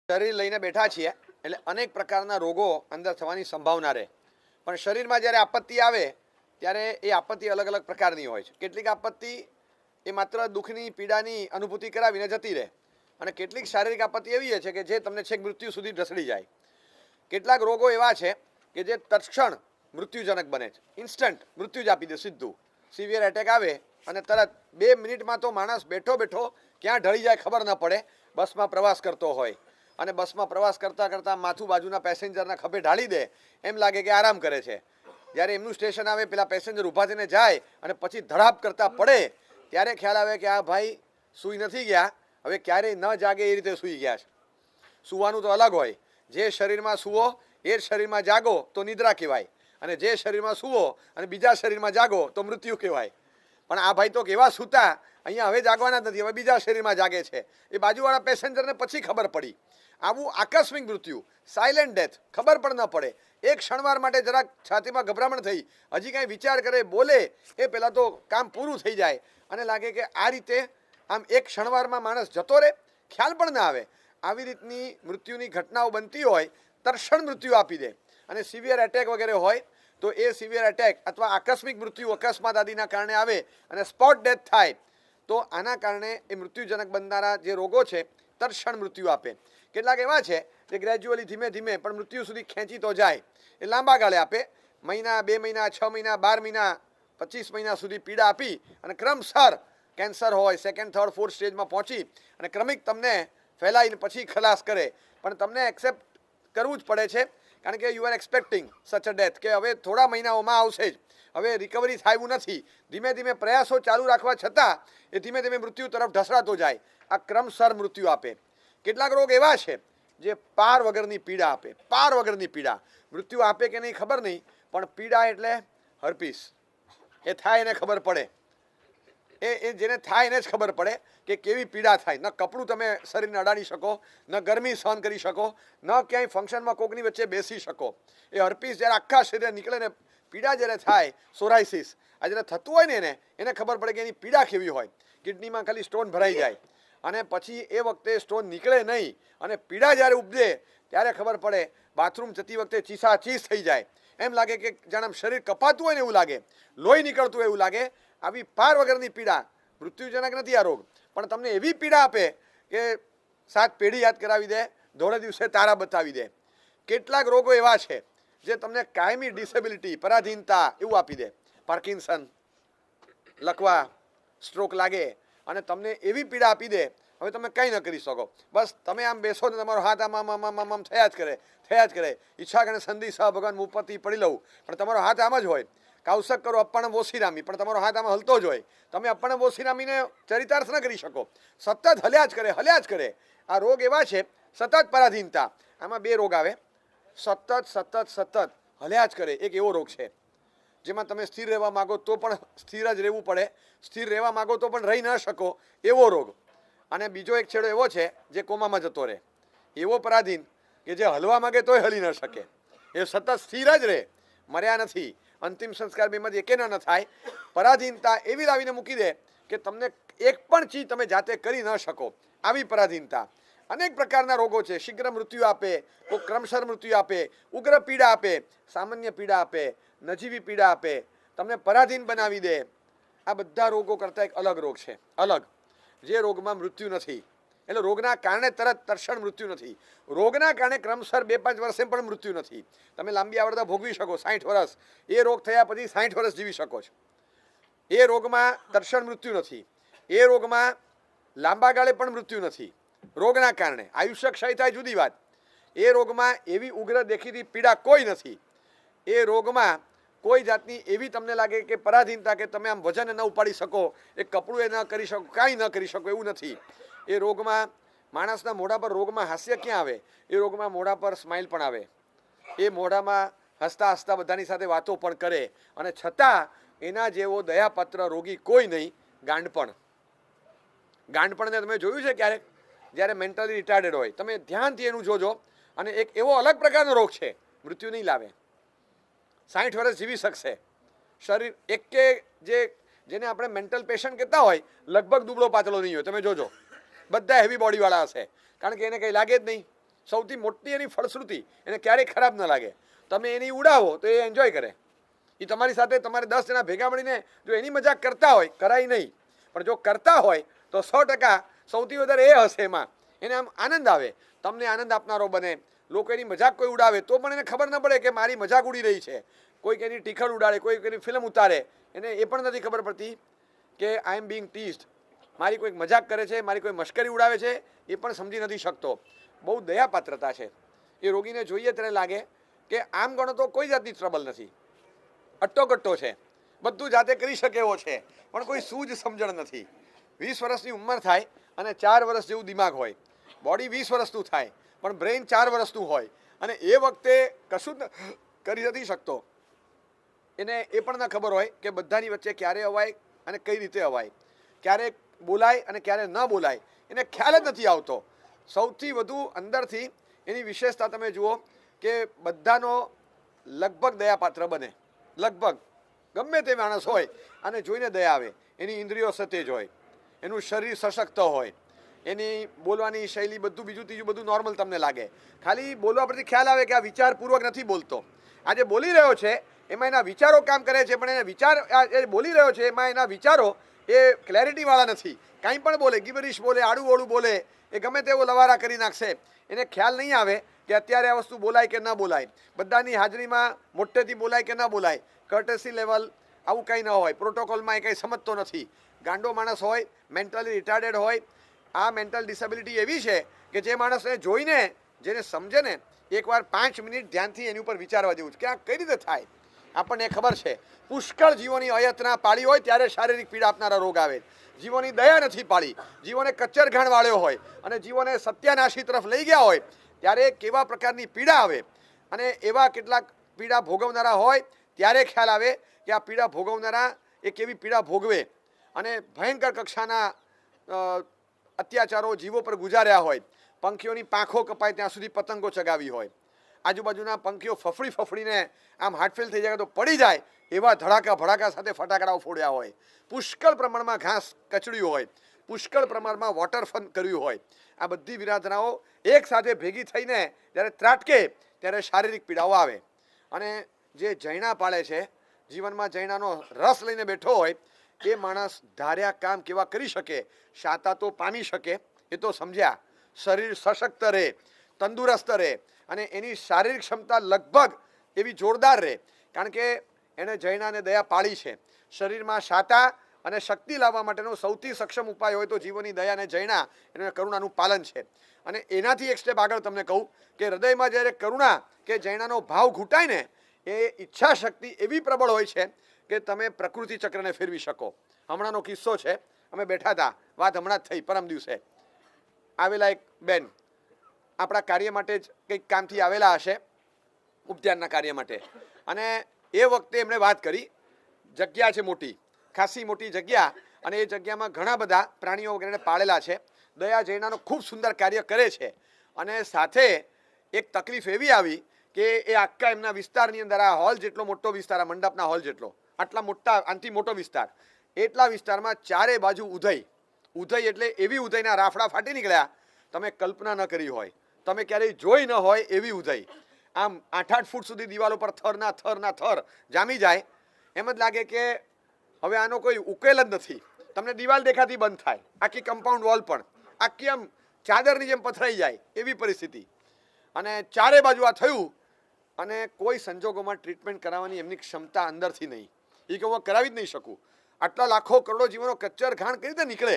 શરીર લઈને બેઠા છીએ એટલે અનેક પ્રકારના રોગો અંદર થવાની સંભાવના રહે, પણ શરીરમાં જ્યારે આપત્તિ આવે ત્યારે એ આપત્તિ અલગ અલગ પ્રકારની હોય છે. કેટલીક આપત્તિ એ માત્ર દુઃખની પીડાની અનુભૂતિ કરાવીને જતી રહે, અને કેટલીક શારીરિક આપત્તિ એવી છે કે જે તમને છેક મૃત્યુ સુધી ઢસડી જાય. કેટલાક રોગો એવા છે કે જે તત્ક્ષણ મૃત્યુજનક બને છે, ઇન્સ્ટન્ટ મૃત્યુ જ આપી દે સીધું. સિવિયર એટેક આવે અને તરત 2 મિનિટમાં તો માણસ બેઠો બેઠો ક્યાં ઢળી જાય ખબર ન પડે. બસમાં પ્રવાસ કરતો હોય અને બસમાં પ્રવાસ કરતાં કરતાં માથું બાજુના પેસેન્જરના ખભે ઢાળી દે, એમ લાગે કે આરામ કરે છે. જ્યારે એમનું સ્ટેશન આવે, પેલા પેસેન્જર ઊભા થઈને જાય અને પછી ધડાપ કરતાં પડે, ત્યારે ખ્યાલ આવે કે આ ભાઈ સૂઈ નથી ગયા, હવે ક્યારેય ન જાગે એ રીતે સૂઈ ગયા છે. સૂવાનું તો અલગ હોય, જે શરીરમાં સૂવો એ શરીરમાં જાગો તો નિદ્રા કહેવાય, અને જે શરીરમાં સૂવો અને બીજા શરીરમાં જાગો તો મૃત્યુ કહેવાય. પણ આ ભાઈ તો કેવા સૂતા, અહીંયા હવે જાગવાના જ નથી, હવે બીજા શરીરમાં જાગે છે. એ બાજુવાળા પેસેન્જરને પછી ખબર પડી. આવું આકસ્મિક મૃત્યુ, સાયલેન્ટ ડેથ, ખબર પણ ન પડે. એક ક્ષણવાર માટે જરાક છાતીમાં ગભરામણ થઈ, હજી કાંઈ વિચાર કરે, બોલે એ પહેલાં તો કામ પૂરું થઈ જાય અને લાગે કે આ રીતે આમ એક ક્ષણવારમાં માણસ જતો રહે, ખ્યાલ પણ ના આવે. આવી રીતની મૃત્યુની ઘટનાઓ બનતી હોય, તરક્ષણ મૃત્યુ આપી દે. અને સિવિયર એટેક વગેરે હોય તો એ સિવિયર એટેક અથવા આકસ્મિક મૃત્યુ અકસ્માત આદિના કારણે આવે અને સ્પોટ ડેથ થાય, તો આના કારણે એ મૃત્યુજનક બનનારા જે રોગો છે તરક્ષણ મૃત્યુ આપે. કેટલાક એવા છે જે ગ્રેજ્યુઅલી ધીમે ધીમે પણ મૃત્યુ સુધી ખેંચી તો જાય, એ લાંબા ગાળે આપે. મહિના, 2 મહિના, 6 મહિના, 12 મહિના, 25 મહિના સુધી પીડા આપી અને ક્રમશર કેન્સર હોય, 2nd, 3rd, 4th સ્ટેજમાં પહોંચી અને ક્રમિક તમને ફેલાઈને પછી ખલાસ કરે. પણ તમને એક્સેપ્ટ કરવું જ પડે છે, કારણ કે યુ આર એક્સપેક્ટિંગ સચ અ ડેથ, કે હવે થોડા મહિનાઓમાં આવશે જ, હવે રિકવરી થાય એવું નથી. ધીમે ધીમે પ્રયાસો ચાલુ રાખવા છતાં એ ધીમે ધીમે મૃત્યુ તરફ ઢસડાતો જાય. આ ક્રમશર મૃત્યુ આપે. કેટલાક રોગ એવા છે જે પાર વગરની પીડા આપે. પાર વગરની પીડા, મૃત્યુ આપે કે નહીં ખબર નહીં, પણ પીડા એટલે હર્પીસ. એ થાય એને ખબર પડે, એ જેને થાય એને જ ખબર પડે કે કેવી પીડા થાય. ન કપડું તમે શરીરને અડાડી શકો, ન ગરમી સહન કરી શકો, ન ક્યાંય ફંક્શનમાં કોકની વચ્ચે બેસી શકો. એ હર્પીસ જ્યારે આખા શરીરે નીકળે ને પીડા જ્યારે થાય, સોરાઇસિસ આ જ્યારે થતું હોય ને એને ખબર પડે કે એની પીડા કેવી હોય. કિડનીમાં ખાલી સ્ટોન ભરાઈ જાય અને પછી એ વખતે સ્ટોન નીકળે નહીં અને પીડા જ્યારે ઉપજે ત્યારે ખબર પડે. બાથરૂમ જતી વખતે ચીસા ચીસ થઈ જાય, એમ લાગે કે જાણે શરીર કપાતું હોય ને એવું લાગે, લોહી નીકળતું હોય એવું લાગે. આવી પાર વગરની પીડા મૃત્યુજનક નથી આ રોગ, પણ તમને એવી પીડા આપે કે 7 પેઢી યાદ કરાવી દે, ધોળે દિવસે તારા બતાવી દે. કેટલાક રોગો એવા છે જે તમને કાયમી ડિસેબિલિટી, પરાધીનતા એવું આપી દે. પાર્કિન્સન, લકવા, સ્ટ્રોક લાગે અને તમને એવી પીડા આપી દે, હવે તમે કંઈ ન કરી શકો. બસ તમે આમ બેસો ને તમારો હાથ આમ થયા જ કરે. ઈચ્છા કરીને સંધિ સહ ભગવાન ઉપરથી પડી લઉં, પણ તમારો હાથ આમ જ હોય. કાવસક કરો અપ્પણમ વોશીરામી, પણ તમારો હાથ આમાં હલતો જ હોય. તમે અપ્પણમ વોશીરામીને ચરિતાર્થ ન કરી શકો, સતત હલ્યા જ કરે. આ રોગ એવા છે, સતત પરાધીનતા. આમાં 2 રોગ આવે, સતત હલ્યા જ કરે. એક એવો રોગ છે જેમાં તમે સ્થિર રહેવા માગો તો પણ સ્થિર જ રહેવું પડે, સ્થિર રહેવા માગો તો પણ રહી ન શકો, એવો રોગ. અને બીજો એક છેડો એવો છે જે કોમામાં જતો રહે, એવો પરાધીન કે જે હલવા માગે તોય હલી ન શકે, એ સતત સ્થિર જ રહે, મર્યા નથી. અંતિમ સંસ્કાર બેમાંથી એકે ન થાય. પરાધીનતા એવી લાવીને મૂકી દે કે તમને એક પણ ચીજ તમે જાતે કરી ન શકો, આવી પરાધીનતા. અનેક પ્રકારના રોગો છે. શીઘ્ર મૃત્યુ આપે, કોઈ ક્રમશર મૃત્યુ આપે, ઉગ્ર પીડા આપે, સામાન્ય પીડા આપે, નજીવી પીડા આપે, તમને પરાધીન બનાવી દે. આ બધા રોગો કરતાં એક અલગ રોગ છે, અલગ, જે રોગમાં મૃત્યુ નથી. એટલે રોગના કારણે તરક્ષણ મૃત્યુ નથી, રોગના કારણે ક્રમશર 2-5 વર્ષે પણ મૃત્યુ નથી. તમે લાંબી આવડતા ભોગવી શકો, 60 વર્ષ, એ રોગ થયા પછી 60 વર્ષ જીવી શકો છો. એ રોગમાં તરક્ષણ મૃત્યુ નથી, એ રોગમાં લાંબા ગાળે પણ મૃત્યુ નથી. રોગના કારણે આયુષ્ય ક્ષય થાય જુદી વાત, એ રોગમાં એવી ઉગ્ર દેખીતી પીડા કોઈ નથી. એ રોગમાં કોઈ જાતની એવી તમને લાગે કે પરાધીનતા કે તમે આમ વજન ન ઉપાડી શકો, એ કપડું એ ન કરી શકો, કાંઈ ન કરી શકો, એવું નથી. એ રોગમાં માણસના મોઢા પર રોગમાં હાસ્ય ક્યાં આવે, એ રોગમાં મોઢા પર સ્માઇલ પણ આવે. એ મોઢામાં હસતા હસતા બધાની સાથે વાતો પણ કરે, અને છતાં એના જેવો દયાપાત્ર રોગી કોઈ નહીં. ગાંડપણને તમે જોયું છે ક્યારેક? જ્યારે મેન્ટલી રિટાર્ડેડ હોય, તમે ધ્યાનથી એનું જોજો. અને એક એવો અલગ પ્રકારનો રોગ છે, મૃત્યુ નહીં લાવે, 60 વર્ષ જીવી શકશે. શરીર જેને આપણે મેન્ટલ પેશન્ટ કહેતા હોય, લગભગ દુબળો પાતળો નહીં હોય. તમે જોજો, બધા હેવી બોડીવાળા હશે, કારણ કે એને કંઈ લાગે જ નહીં. સૌથી મોટી એની ફળશ્રુતિ, એને ક્યારેય ખરાબ ન લાગે. તમે એની ઉડાવો તો એ એન્જોય કરે. એ તમારી સાથે તમારે 10 જણા ભેગા મળીને જો એની મજાક કરતા હોય, કરાય નહીં, પણ જો કરતા હોય તો 100% સૌથી વધારે એ હશે એમાં. એને આમ આનંદ આવે, તમને આનંદ આપનારો બને. લોકો એની મજાક કોઈ ઉડાવે તો પણ એને ખબર ન પડે કે મારી મજાક ઉડી રહી છે. કોઈક એની ટીખળ ઉડાડે, કોઈક એની ફિલ્મ ઉતારે, એને એ પણ નથી ખબર પડતી કે આઈ એમ બિંગ ટીઝડ, મારી કોઈક મજાક કરે છે, મારી કોઈ મશ્કરી ઉડાવે છે, એ પણ સમજી નથી શકતો. બહુ દયાપાત્રતા છે. એ રોગીને જોઈએ ત્યારે લાગે કે આમ ગણો તો કોઈ જાતની ટ્રબલ નથી, અટ્ટોકટ્ટો છે, બધું જાતે કરી શકે એવો છે, પણ કોઈ સૂઝ સમજણ નથી. 20 વર્ષની ઉંમર થાય અને 4 વર્ષ જેવું દિમાગ હોય. બોડી 20 વર્ષનું થાય પણ બ્રેઇન 4 વર્ષનું હોય, અને એ વખતે કશું જ કરી નથી શકતો. એને એ પણ ન ખબર હોય કે બધાની વચ્ચે ક્યારે અવાય અને કઈ રીતે અવાય, ક્યારે બોલાય અને ક્યારે ન બોલાય, એને ખ્યાલ જ નથી આવતો. સૌથી વધુ અંદરથી એની વિશેષતા તમે જુઓ કે બધાનો લગભગ દયાપાત્ર બને. લગભગ ગમે તે માણસ હોય અને જોઈને દયા આવે. એની ઇન્દ્રિયો સતેજ હોય, એનું શરીર સશક્ત હોય, એની બોલવાની શૈલી બધું બીજું ત્રીજું બધું નોર્મલ તમને લાગે. ખાલી બોલવા પરથી ખ્યાલ આવે કે આ વિચારપૂર્વક નથી બોલતો. આ જે બોલી રહ્યો છે એમાં એના વિચારો કામ કરે છે, પણ એના વિચાર એ બોલી રહ્યો છે એમાં એના વિચારો એ ક્લેરિટીવાળા નથી. કાંઈ પણ બોલે, ગિબરીશ બોલે, આડું ઓળું બોલે, એ ગમે તેવો લવારા કરી નાખશે. એને ખ્યાલ નહીં આવે કે અત્યારે આ વસ્તુ બોલાય કે ન બોલાય, બધાની હાજરીમાં મોટેથી બોલાય કે ન બોલાય, કર્ટેસી લેવલ આવું કંઈ ન હોય, પ્રોટોકોલમાં એ કંઈ સમજતો નથી. ગાંડો માણસ હોય, મેન્ટલી રિટાર્ડેડ હોય. આ મેન્ટલ ડિસેબિલિટી એવી છે કે જે માણસને જોઈને, જેને સમજે ને, એકવાર 5 મિનિટ ધ્યાનથી એની ઉપર વિચારવા જેવું છે કે આ કઈ રીતે થાય. આપણને ખબર છે પુષ્કળ જીવોની અયતના પાળી હોય ત્યારે શારીરિક પીડા આપનારા રોગ આવે. જીવોની દયા નથી પાળી, જીવોને કચ્ચર ઘાણ વાળ્યો હોય અને જીવોને સત્યાનાશી તરફ લઈ ગયા હોય ત્યારે કેવા પ્રકારની પીડા આવે. અને એવા કેટલાક પીડા ભોગવનારા હોય ત્યારે ખ્યાલ આવે કે આ પીડા ભોગવનારા એ કેવી પીડા ભોગવે. અને ભયંકર કક્ષાના અત્યાચારો જીવો પર ગુજાર્યા હોય. પંખીઓની પાંખો કપાય ત્યાં સુધી પતંગો ચગાવી હોય, આજુબાજુના પંખીઓ ફફડી ફફડીને આમ હાર્ટફેલ થઈ જાય તો પડી જાય એવા ધડાકા ભડાકા સાથે ફટાકડાઓ ફોડ્યા હોય. પુષ્કળ પ્રમાણમાં ઘાસ કચડ્યું હોય, પુષ્કળ પ્રમાણમાં વોટર ફન કર્યું હોય. આ બધી વિરાધનાઓ એક સાથે ભેગી થઈને જ્યારે ત્રાટકે ત્યારે શારીરિક પીડાઓ આવે. અને જે જૈણા પાળે છે, જીવનમાં જૈણાનો રસ લઈને બેઠો હોય, એ માણસ ધાર્યા કામ કેવા કરી શકે, શાતા તો પામી શકે, એ તો સમજ્યા. શરીર સશક્ત રહે, તંદુરસ્ત રહે અને એની શારીરિક ક્ષમતા લગભગ એવી જોરદાર રહે, કારણ કે એણે જૈનાને દયા પાળી છે. શરીરમાં શાતા અને શક્તિ લાવવા માટેનો સૌથી સક્ષમ ઉપાય હોય તો જીવોની દયા અને જૈના એને કરુણાનું પાલન છે. અને એનાથી એક સ્ટેપ આગળ તમને કહું કે હૃદયમાં જ્યારે કરુણા કે જૈનાનો ભાવ ઘૂંટાય ને, એ ઈચ્છા શક્તિ એવી પ્રબળ હોય છે કે તમે પ્રકૃતિ ચક્રને ફેરવી શકો. હમણાંનો કિસ્સો છે, અમે બેઠા હતા, વાત હમણાં જ થઈ, પરમ દિવસે આવેલા એક બેન આપણા કાર્ય માટે જ કંઈક કામથી આવેલા હશે, ઉપધ્યાનના કાર્ય માટે. અને એ વખતે એમણે વાત કરી, જગ્યા છે મોટી, ખાસી મોટી જગ્યા, અને એ જગ્યામાં ઘણા બધા પ્રાણીઓ વગેરે પાળેલા છે. દયા જૈનાનો ખૂબ સુંદર કાર્ય કરે છે. અને સાથે એક તકલીફ એવી આવી કે એ આખા એમના વિસ્તારની અંદર, આ હોલ જેટલો મોટો વિસ્તાર, આ મંડપના હોલ જેટલો, આટલા મોટા, આનાથી મોટો વિસ્તાર, એટલા વિસ્તારમાં ચારે બાજુ ઉધઈ. ઉધઈ એટલે એવી ઉધઈના રાફડા ફાટી નીકળ્યા તમે કલ્પના ન કરી હોય, તમે ક્યારેય જોઈ ન હોય એવી ઉધઈ. આમ 8-8 ફૂટ સુધી દિવાલો પર થરના થર જામી જાય. એમ જ લાગે કે હવે આનો કોઈ ઉકેલ જ નથી. તમને દિવાલ દેખાતી બંધ થાય, આખી કમ્પાઉન્ડ વોલ પણ આખી આમ ચાદરની જેમ પથરાઈ જાય એવી પરિસ્થિતિ. અને ચારે બાજુ આ થયું અને કોઈ સંજોગોમાં ટ્રીટમેન્ટ કરાવવાની એમની ક્ષમતા અંદરથી નહીં. એ કે હું કરાવી જ નહીં શકું. આટલા લાખો કરોડો જીવોનો કચ્ચર ઘાણ કઈ રીતે નીકળે.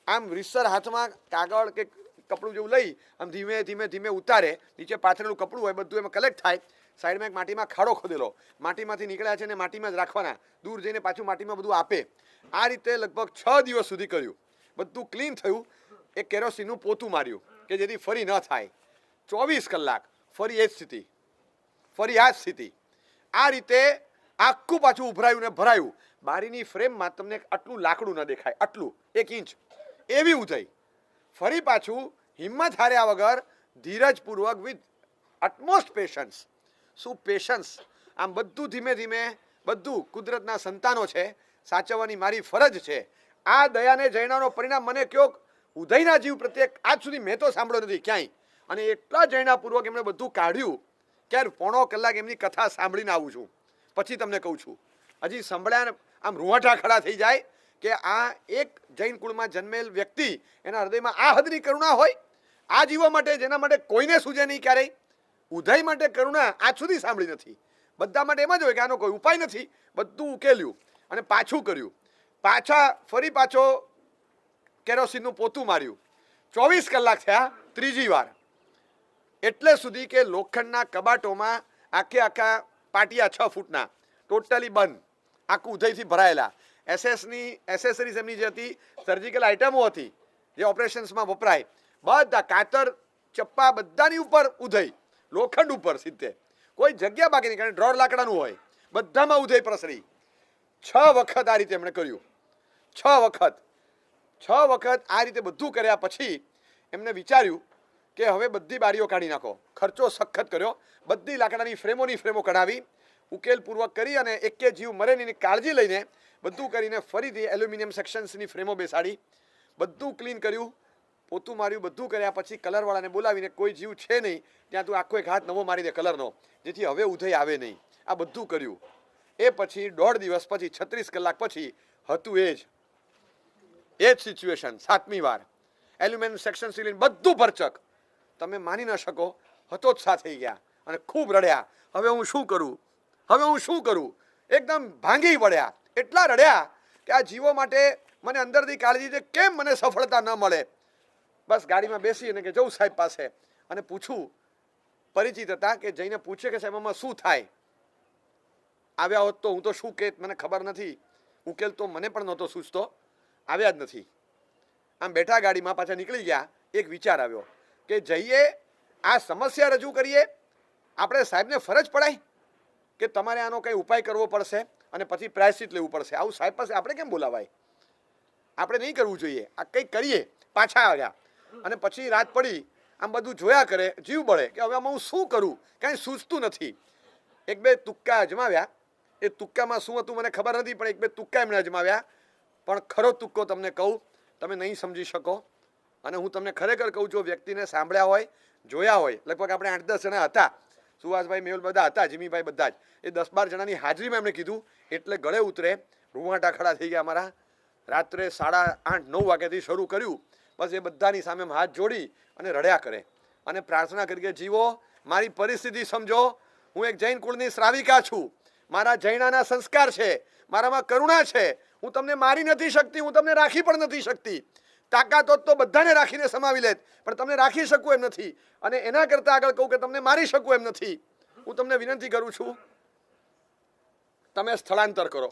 આમ રીસર હાથમાં કાગળ કે કપડું જેવું લઈ આમ ધીમે ધીમે ધીમે ઉતારે, નીચે પાથરેલું કપડું હોય બધું એમાં કલેક્ટ થાય, સાઈડમાં એક માટીમાં ખાડો ખોદેલો, માટીમાંથી નીકળ્યા છે ને માટીમાં જ રાખવાના, દૂર જઈને પાછું માટીમાં બધું આપે. આ રીતે લગભગ 6 દિવસ સુધી કર્યું. બધું ક્લીન થયું. એક કેરોસીનનું પોતું માર્યું કે જેથી ફરી ન થાય. 24 કલાક ફરી એ જ સ્થિતિ, ફરી આ જ સ્થિતિ. આ રીતે આખું પાછું ઉભરાયું ને ભરાયું. બારીની ફ્રેમમાં તમને આટલું લાકડું ન દેખાય, આટલું 1 ઇંચ એવી ઉધઈ. ફરી પાછું હિંમત હાર્યા વગર ધીરજપૂર્વક વિથ અટમોસ્ટ પેશન્સ. શું પેશન્સ! આમ બધું ધીમે ધીમે, બધું કુદરતના સંતાનો છે, સાચવવાની મારી ફરજ છે. આ દયાને જૈનાનો પરિણામ મને કયો ઉધઈના જીવ પ્રત્યે આજ સુધી મેં તો સાંભળ્યો નથી ક્યાંય. અને એટલા જૈનાપૂર્વક એમણે બધું કાઢ્યું કે પોણો કલાક એમની કથા સાંભળીને આવું છું, પછી તમને કહું છું. હજી સંભળાય આમ રૂવાટા ખડા થઈ જાય કે આ એક જૈન કુળમાં જન્મેલ વ્યક્તિ, એના હૃદયમાં આ હદની કરુણા હોય આ જીવો માટે, જેના માટે કોઈને સૂજે નહીં ક્યારેય. ઉદય માટે કરુણા આજ સુધી સાંભળી નથી. બધા માટે એમ જ હોય કે આનો કોઈ ઉપાય નથી, બધું ઉકેલ્યું અને પાછું કર્યું. ફરી પાછો કેરોસીનનું પોતું માર્યું. 24 કલાક થયા ત્રીજી વાર, એટલે સુધી કે લોખંડના કબાટોમાં આખા પાટિયા 6 ફૂટના ટોટલી બંધ, આખું ઉદયથી ભરાયેલા. એસએસની એસેસરીઝ એમની જે હતી, સર્જિકલ આઇટમો હતી જે ઓપરેશન્સમાં વપરાય, બધા કાતર ચપ્પા બધાની ઉપર ઉદય, લોખંડ ઉપર સીધે, કોઈ જગ્યા બાકી નહીં, કારણ ડ્રોર લાકડાનું હોય, બધામાં ઉદય પ્રસરી. 6 વખત આ રીતે એમણે કર્યું. 6 વખત આ રીતે બધું કર્યા પછી એમને વિચાર્યું કે હવે બધી બારીઓ કાઢી નાખો. ખર્ચો સખત કર્યો, બધી લાકડાની ફ્રેમો કઢાવી, ઉકેલપૂર્વક કરી અને એકે જીવ મરે નહીં કાળજી લઈને બધું કરીને ફરીથી એલ્યુમિનિયમ સેક્શન્સની ફ્રેમો બેસાડી, બધું ક્લીન કર્યું, પોતું માર્યું. બધું કર્યા પછી કલરવાળાને બોલાવીને કોઈ જીવ છે નહીં ત્યાં તું આખો એક હાથ નવો મારી દે કલરનો, જેથી હવે ઉદય આવે નહીં. આ બધું કર્યું. એ પછી 1.5 દિવસ પછી 36 કલાક પછી હતું એ જ સિચ્યુએશન. 7મી વાર એલ્યુમિનિયમ સેક્શન સીલીન બધું ભરચક. તમે માની ન શકો, હતોત્સાહ થઈ ગયા અને ખૂબ રડ્યા. હવે હું શું કરું, એકદમ ભાંગી પડ્યા. એટલા રડ્યા કે આ જીવો માટે મને અંદરથી કાળજી છે, કેમ મને સફળતા ન મળે. બસ ગાડીમાં બેસી અને કે જવું સાહેબ પાસે અને પૂછું. પરિચિત હતા કે જઈને પૂછે કે સાહેબ આમાં શું થાય. આવ્યા હોત તો હું તો શું કે મને ખબર નથી, ઉકેલ તો મને પણ નહોતો સૂચતો, આવ્યા જ નથી. આમ બેઠા ગાડીમાં પાછા નીકળી ગયા. એક વિચાર આવ્યો કે જઈએ આ સમસ્યા રજૂ કરીએ, આપણે સાહેબને ફરજ પડાય કે તમારે આનો કંઈ ઉપાય કરવો પડશે અને પછી પ્રાયશ્ચિત લેવું પડશે. આવું સાહેબ પાસે આપણે કેમ બોલાવાય, આપણે નહીં કરવું જોઈએ. આ કંઈક કરીએ. પાછા આવ્યા અને પછી રાત પડી, આમ બધું જોયા કરે, જીવ બળે કે હવે આમાં હું શું કરું, કાંઈ સૂચતું નથી. 1-2 તુક્કા અજમાવ્યા. એ તુક્કામાં શું હતું મને ખબર નથી, પણ 1-2 તુક્કા એમણે અજમાવ્યા. પણ ખરો તુક્કો તમને કહું, તમે નહીં સમજી શકો. અને હું તમને ખરેખર કહું છું, વ્યક્તિને સાંભળ્યા હોય, જોયા હોય, લગભગ આપણે 8-10 જણા હતા, સુભાષભાઈ, મેહુલ બધા હતા, જીમીભાઈ, બધા જ. એ 10-12 જણાની હાજરીમાં એમણે કીધું એટલે ગળે ઉતરે, રૂવાટા ખડા થઈ ગયા અમારા. રાત્રે 8:30-9 વાગ્યાથી શરૂ કર્યું. બસ એ બધાની સામે હાથ જોડી અને રડ્યા કરે અને પ્રાર્થના કરી કે જીવો મારી પરિસ્થિતિ સમજો, હું એક જૈન કુળની શ્રાવિકા છું, મારા જૈનાના સંસ્કાર છે, મારામાં કરુણા છે, હું તમને મારી નથી શકતી, હું તમને રાખી પણ નથી શકતી. તાકાત હોત તો બધાને રાખીને સમાવી લેત, પણ તમને રાખી શકું એમ નથી. અને એના કરતાં આગળ કહું કે તમને મારી શકું એમ નથી. હું તમને વિનંતી કરું છું, તમે સ્થળાંતર કરો.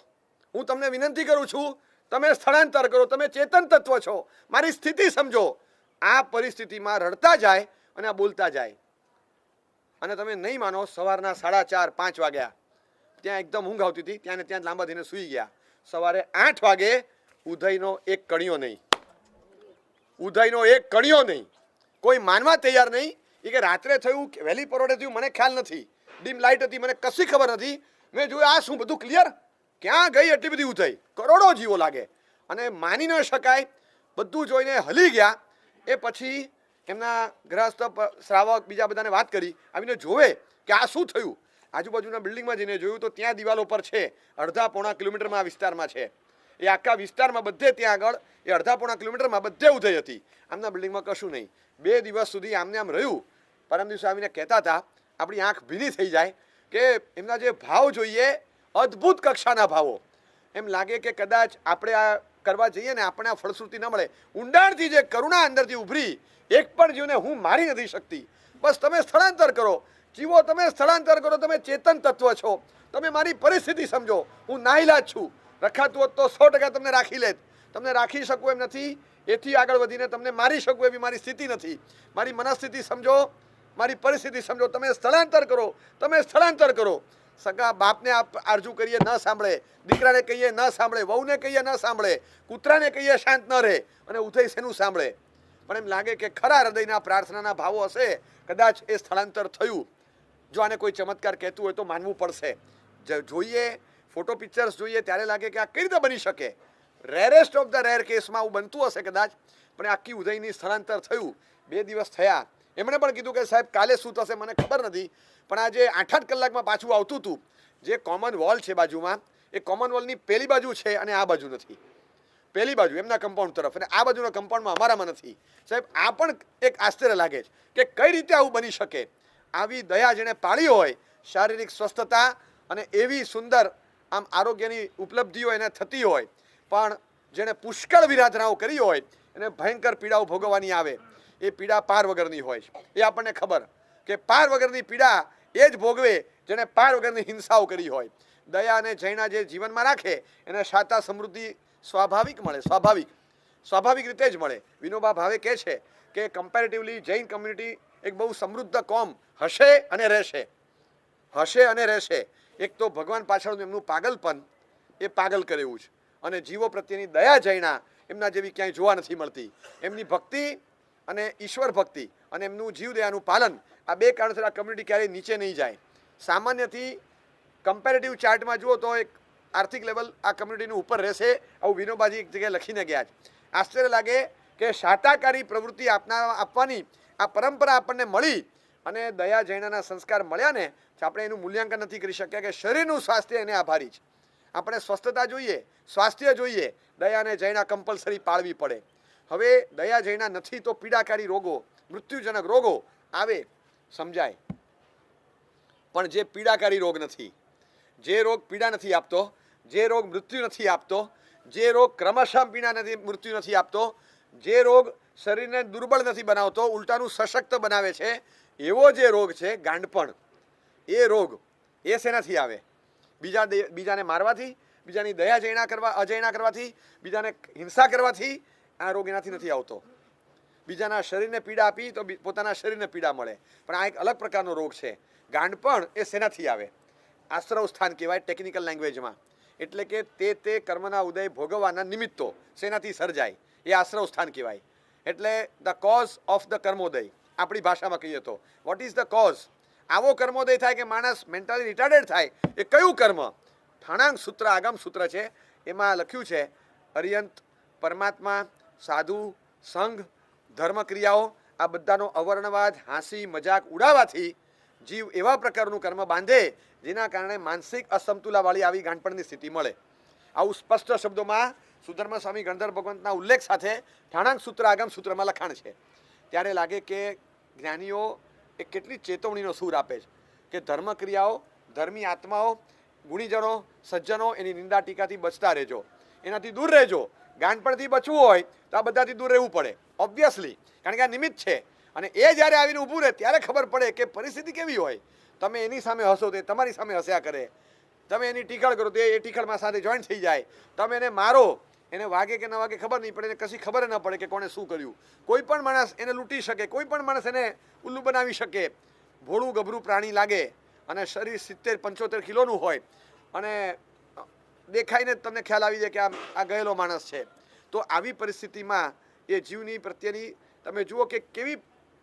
હું તમને વિનંતી કરું છું, તમે સ્થળાંતર કરો. તમે ચેતન તત્વ છો, મારી સ્થિતિ સમજો. આ પરિસ્થિતિમાં રડતા જાય અને આ બોલતા જાય. અને તમે નહીં માનો, સવારના 4:30-5 વાગ્યા, ત્યાં એકદમ ઊંઘ આવતી હતી, ત્યાં ને ત્યાં લાંબા થઈને સૂઈ ગયા. સવારે 8 વાગે ઉદયનો એક કણિયો નહીં. કોઈ માનવા તૈયાર નહીં. એ કે રાત્રે થયું, વહેલી પરોઢે થયું, મને ખ્યાલ નથી. ડીમ લાઇટ હતી, મને કશી ખબર નથી. મેં જોયું આ શું બધું ક્લિયર, ક્યાં ગઈ એટલી બધી ઉદય, કરોડો જીવો લાગે. અને માની ન શકાય, બધું જોઈને હલી ગયા. એ પછી એમના ગ્રહસ્થ શ્રાવક બીજા બધાને વાત કરી, આવીને જોવે કે આ શું થયું. આજુબાજુના બિલ્ડિંગમાં જઈને જોયું તો ત્યાં દિવાલો પર છે, 1.5-પોણા કિલોમીટરમાં આ વિસ્તારમાં છે. એ આખા વિસ્તારમાં બધે ત્યાં આગળ એ 1.5-પોણા કિલોમીટરમાં બધે ઉદય હતી. આમના બિલ્ડિંગમાં કશું નહીં. 2 દિવસ સુધી આમને આમ રહ્યું. પરમ દિવસે આવીને કહેતા હતા, આપણી આંખ ભીની થઈ જાય કે એમના જે ભાવ જોઈએ, અદ્ભુત કક્ષાના ભાવો. એમ લાગે કે કદાચ આપણે આ કરવા જઈએ ને આપણે આ ફળશ્રુતિ ન મળે. ઊંડાણથી જે કરુણા અંદરથી ઉભરી, એક પણ જીવને હું મારી નથી શકતી. બસ તમે સ્થળાંતર કરો જીવો, તમે સ્થળાંતર કરો. તમે ચેતન તત્વ છો, તમે મારી પરિસ્થિતિ સમજો. હું નાઈલાજ છું, રખાતું હોત તો 100% તમને રાખી લેત. તમને રાખી શકું એમ નથી, એથી આગળ વધીને તમને મારી શકું એવી મારી સ્થિતિ નથી. મારી મનસ્થિતિ સમજો, મારી પરિસ્થિતિ સમજો. તમે સ્થળાંતર કરો. સગા બાપને આરજુ કરીએ ન સાંભળે, દીકરાને કહીએ ન સાંભળે, વહુને કહીએ ન સાંભળે, કૂતરાને કહીએ શાંત ન રહે, અને ઉદય શેનું સાંભળે. પણ એમ લાગે કે ખરા હૃદયના પ્રાર્થનાના ભાવો હશે, કદાચ એ સ્થળાંતર થયું. જો આને કોઈ ચમત્કાર કહેતું હોય તો માનવું પડશે. જોઈએ ફોટો પિક્ચર્સ જોઈએ ત્યારે લાગે કે આ કઈ રીતે બની શકે. રેરેસ્ટ ઓફ ધ રેર કેસમાં આવું બનતું હશે કદાચ, પણ આખી ઉદયની સ્થળાંતર થયું. 2 દિવસ થયા. એમણે પણ કીધું કે સાહેબ કાલે શું થશે મને ખબર નથી, પણ આજે 8-8 કલાકમાં પાછું આવતું હતું. જે કોમન વોલ છે બાજુમાં, એ કોમન વોલની પેલી બાજુ છે અને આ બાજુ નથી. પેલી બાજુ એમના કમ્પાઉન્ડ તરફ અને આ બાજુના કમ્પાઉન્ડમાં અમારામાં નથી. સાહેબ આ પણ એક આશ્ચર્ય લાગે છે કે કઈ રીતે આવું બની શકે. આવી દયા જેણે પાળી હોય, શારીરિક સ્વસ્થતા અને એવી સુંદર આમ આરોગ્યની ઉપલબ્ધિઓ એને થતી હોય, પણ જેણે પુષ્કળ વિરાધનાઓ કરી હોય એને ભયંકર પીડાઓ ભોગવવાની આવે. એ પીડા પાર વગરની હોય છે. એ આપણને ખબર કે પાર વગરની પીડા એ જ ભોગવે જેણે પાર વગરની હિંસાઓ કરી હોય. દયા અને જૈના જે જીવનમાં રાખે એને શાતા સમૃદ્ધિ સ્વાભાવિક મળે. સ્વાભાવિક રીતે જ મળે. વિનોબા ભાવે કહે છે કે કમ્પેરેટિવલી જૈન કમ્યુનિટી એક બહુ સમૃદ્ધ કોમ હશે અને રહેશે. એક તો ભગવાન પાછળનું એમનું પાગલપન, એ પાગલ કરે એવું છે, અને જીવો પ્રત્યેની દયા જૈના એમના જેવી ક્યાંય જોવા નથી મળતી. એમની ભક્તિ અને ઈશ્વર ભક્તિ અને એમનું જીવદયાનું પાલન, આ બે કારણસર આ કમ્યુનિટી ક્યારેય નીચે નહીં જાય. સામાન્યથી કમ્પેરેટિવ ચાર્ટમાં જુઓ તો એક આર્થિક લેવલ આ કમ્યુનિટીનું ઉપર રહેશે, આવું વિનોબાજી એક જગ્યાએ લખીને ગયા છે. આશ્ચર્ય લાગે કે શાતાકારી પ્રવૃત્તિ આપવાની આ પરંપરા આપણને મળી અને દયા જૈનાના સંસ્કાર મળ્યા ને, આપણે એનું મૂલ્યાંકન નથી કરી શક્યા કે શરીરનું સ્વાસ્થ્ય એને આભારી છે. આપણે સ્વસ્થતા જોઈએ, સ્વાસ્થ્ય જોઈએ, દયાને જૈના કમ્પલસરી પાળવી પડે. હવે દયા જૈના નથી તો પીડાકારી રોગો, મૃત્યુજનક રોગો આવે સમજાય, પણ જે પીડાકારી રોગ નથી, જે રોગ પીડા નથી આપતો, જે રોગ મૃત્યુ નથી આપતો, જે રોગ ક્રમશઃ મૃત્યુ નથી આપતો, જે રોગ શરીરને દુર્બળ નથી બનાવતો, ઉલટાનું સશક્ત બનાવે છે, એવો જે રોગ છે ગાંડપણ, એ રોગ એ શેનાથી આવે? બીજાને મારવાથી, બીજાની દયા અજૈના કરવાથી, બીજાને હિંસા કરવાથી આ રોગ એનાથી નથી આવતો. બીજાના શરીરને પીડા આપી તો પોતાના શરીરને પીડા મળે, પણ આ એક અલગ પ્રકારનો રોગ છે. ગાંડપણ એ શેનાથી આવે? આશ્રવ સ્થાન કહેવાય ટેકનિકલ લેંગ્વેજમાં. એટલે કે તે કર્મના ઉદય ભોગવવાના નિમિત્તો શેનાથી સર્જાય, એ આશ્રવ સ્થાન કહેવાય. એટલે ધ કોઝ ઓફ ધ કર્મોદય, આપણી ભાષામાં કહીએ તો વોટ ઇઝ ધ કોઝ? આવો કર્મોદય થાય કે માણસ મેન્ટલી રિટાર્ડેડ થાય, એ કયું કર્મ? ઠાણાંગ સૂત્ર આગમ સૂત્ર છે, એમાં લખ્યું છે અર્યંત, પરમાત્મા, સાધુ, સંઘ, ધર્મક્રિયાઓ, આ બધાનો અવર્ણવાદ, હાંસી મજાક ઉડાવવાથી જીવ એવા પ્રકારનું કર્મ બાંધે જેના કારણે માનસિક અસમતુલાવાળી આવી ગાંઠપણની સ્થિતિ મળે. આવું સ્પષ્ટ શબ્દોમાં સુધર્મ સ્વામી ગણધર ભગવંતના ઉલ્લેખ સાથે ઠાણાંગ સૂત્ર આગમ સૂત્રમાં લખાણ છે. ત્યારે લાગે કે જ્ઞાનીઓ એ કેટલી ચેતવણીનો સૂર આપે છે કે ધર્મક્રિયાઓ, ધર્મી આત્માઓ, ગુણીજનો, સજ્જનો એની નિંદા ટીકાથી બચતા રહેજો, એનાથી દૂર રહેજો. ગાંઠપણથી બચવું હોય તો આ બધાથી દૂર રહેવું પડે ઓબ્વિયસલી, કારણ કે આ નિમિત્ત છે. અને એ જ્યારે આવીને ઊભું રહે ત્યારે ખબર પડે કે પરિસ્થિતિ કેવી હોય. તમે એની સામે હસો તો એ તમારી સામે હસ્યા કરે, તમે એની ટીખળ કરો તો એ ટીખળમાં સાથે જોઈન્ટ થઈ જાય, તમે એને મારો, એને વાગે કે ન વાગે ખબર નહીં પડે, એને કશી ખબર ન પડે કે કોણે શું કર્યું. કોઈ પણ માણસ એને લૂંટી શકે, કોઈ પણ માણસ એને ઉલ્લુ બનાવી શકે. ભોળું ગભરું પ્રાણી લાગે અને શરીર 70-75 કિલોનું હોય અને દેખાઈને તમને ખ્યાલ આવી જાય કે આ ગયેલો માણસ છે. તો આવી પરિસ્થિતિમાં એ જીવની પ્રત્યેની તમે જુઓ કે કેવી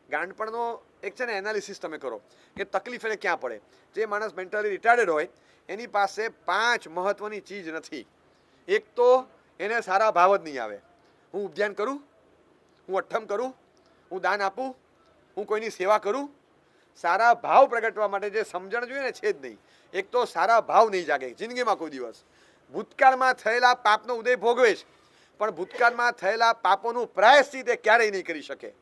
ગાંડપણનો એક છે ને એનાલિસિસ તમે કરો કે તકલીફ એને ક્યાં પડે. જે માણસ મેન્ટલી રિટાર્ડેડ હોય એની પાસે 5 મહત્વની ચીજ નથી. એક તો એને સારા ભાવ જ નહીં આવે. હું ઉદ્યાન કરું, હું અઠ્ઠમ કરું, હું દાન આપું, હું કોઈની સેવા કરું, સારા ભાવ પ્રગટવા માટે જે સમજણ જોઈએ ને છે જ નહીં. એક તો સારા ભાવ નહીં જાગે જિંદગીમાં કોઈ દિવસ. ભૂતકાળમાં થયેલા પાપનો ઉદય ભોગવે છે, પણ ભૂતકાળમાં થયેલા પાપોનું પ્રાયશ્ચિત એ ક્યારેય નહીં કરી શકે,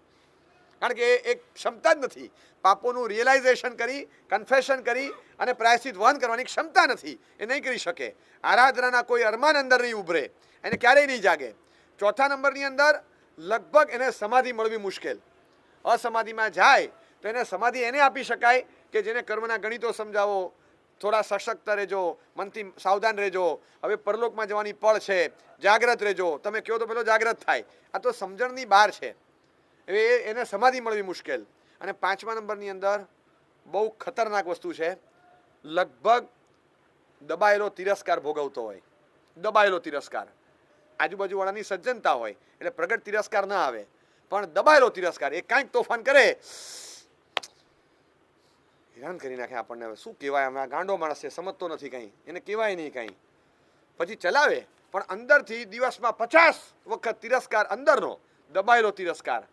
કારણ કે એક ક્ષમતા જ નથી. પાપોનું રિયલાઇઝેશન કરી, કન્ફેશન કરી અને પ્રાયશ્ચિત વહન કરવાની ક્ષમતા નથી, એ નહીં કરી શકે. આરાધનાના કોઈ અરમાન અંદર નહીં ઉભરે, એને ક્યારેય નહીં જાગે. ચોથા નંબરની અંદર લગભગ એને સમાધિ મળવી મુશ્કેલ. અસમાધિમાં જાય તો એને સમાધિ એને આપી શકાય કે જેને કર્મના ગણિતો સમજાવો, થોડા સશક્ત રહેજો, મનથી સાવધાન રહેજો, હવે પરલોકમાં જવાની પળ છે, જાગ્રત રહેજો. તમે કહો તો પેલો જાગ્રત થાય. આ તો સમજણની બહાર છે, એને સમાધિ મળવી મુશ્કેલ. અને 5મા નંબરની અંદર બહુ ખતરનાક વસ્તુ છે, લગભગ દબાયેલો તિરસ્કાર ભોગવતો હોય. દબાયેલો તિરસ્કાર, આજુબાજુવાળાની સજ્જનતા હોય એટલે પ્રગટ તિરસ્કાર ન આવે, પણ દબાયેલો તિરસ્કાર. એ કાંઈક તોફાન કરે, હેરાન કરી નાખે આપણને. હવે શું કહેવાય, હમણાં ગાંડો માણસ છે, સમજતો નથી કંઈ, એને કહેવાય નહીં કંઈ. પછી ચલાવે પણ અંદરથી દિવસમાં 50 વખત તિરસ્કાર, અંદરનો દબાયેલો તિરસ્કાર,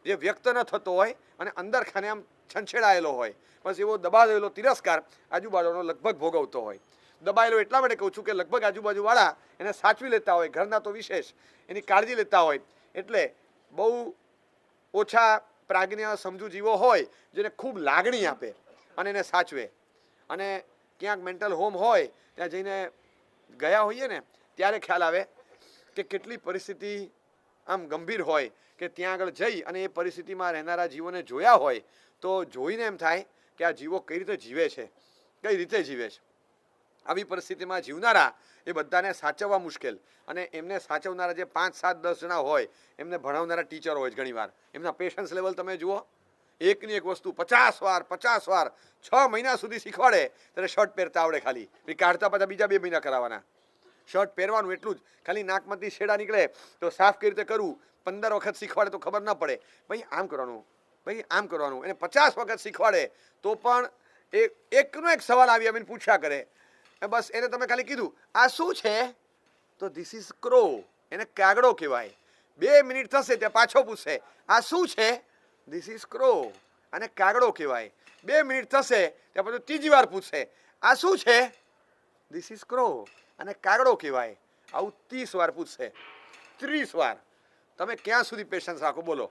જે વ્યક્ત ન થતો હોય અને અંદર ખાને આમ છંછેડાયેલો હોય, બસ એવો દબાવેલો તિરસ્કાર આજુબાજુનો લગભગ ભોગવતો હોય. દબાયેલો એટલા માટે કહું છું કે લગભગ આજુબાજુવાળા એને સાચવી લેતા હોય, ઘરના તો વિશેષ એની કાળજી લેતા હોય, એટલે બહુ ઓછા પ્રાજ્ઞ સમજુ જીવો હોય જેને ખૂબ લાગણી આપે અને એને સાચવે. અને ક્યાંક મેન્ટલ હોમ હોય ત્યાં જઈને ગયા હોઈએ ને ત્યારે ખ્યાલ આવે કે કેટલી પરિસ્થિતિ આમ ગંભીર હોય કે ત્યાં આગળ જઈ અને એ પરિસ્થિતિમાં રહેનારા જીવોને જોયા હોય તો જોઈને એમ થાય કે આ જીવો કઈ રીતે જીવે છે, કઈ રીતે જીવે છે. આવી પરિસ્થિતિમાં જીવનારા એ બધાને સાચવવા મુશ્કેલ, અને એમને સાચવનારા જે 5, 7, 10 જણા હોય એમને ભણાવનારા ટીચર હોય ઘણીવાર એમના પેશન્સ લેવલ તમે જુઓ. એકની એક વસ્તુ 50 વાર 6 મહિના સુધી શીખવાડે ત્યારે શર્ટ પહેરતા આવડે ખાલી, કાઢતા પાછા બીજા 2 મહિના કરાવવાના. શર્ટ પહેરવાનું એટલું જ, ખાલી નાકમાંથી શેડા નીકળે તો સાફ કઈ રીતે કરવું 15 વખત શીખવાડે તો ખબર ન પડે, ભાઈ આમ કરવાનું, ભાઈ આમ કરવાનું. એને 50 વખત શીખવાડે તો પણ એકનો એક સવાલ આવીને પૂછ્યા કરે. બસ એને તમે ખાલી કીધું આ શું છે તો ધીસ ઇઝ ક્રો, એને કાગડો કહેવાય. 2 મિનિટ થશે ત્યાં પાછો પૂછશે આ શું છે, ધીસ ઇઝ ક્રો, અને કાગડો કહેવાય. 2 મિનિટ થશે ત્યાં પછી ત્રીજી વાર પૂછશે આ શું છે, ધીસ ઇઝ ક્રો, અને કાગડો કહેવાય. આવું 30 વાર પૂછશે, 30 વાર. તમે ક્યાં સુધી પેશન્સ રાખો બોલો?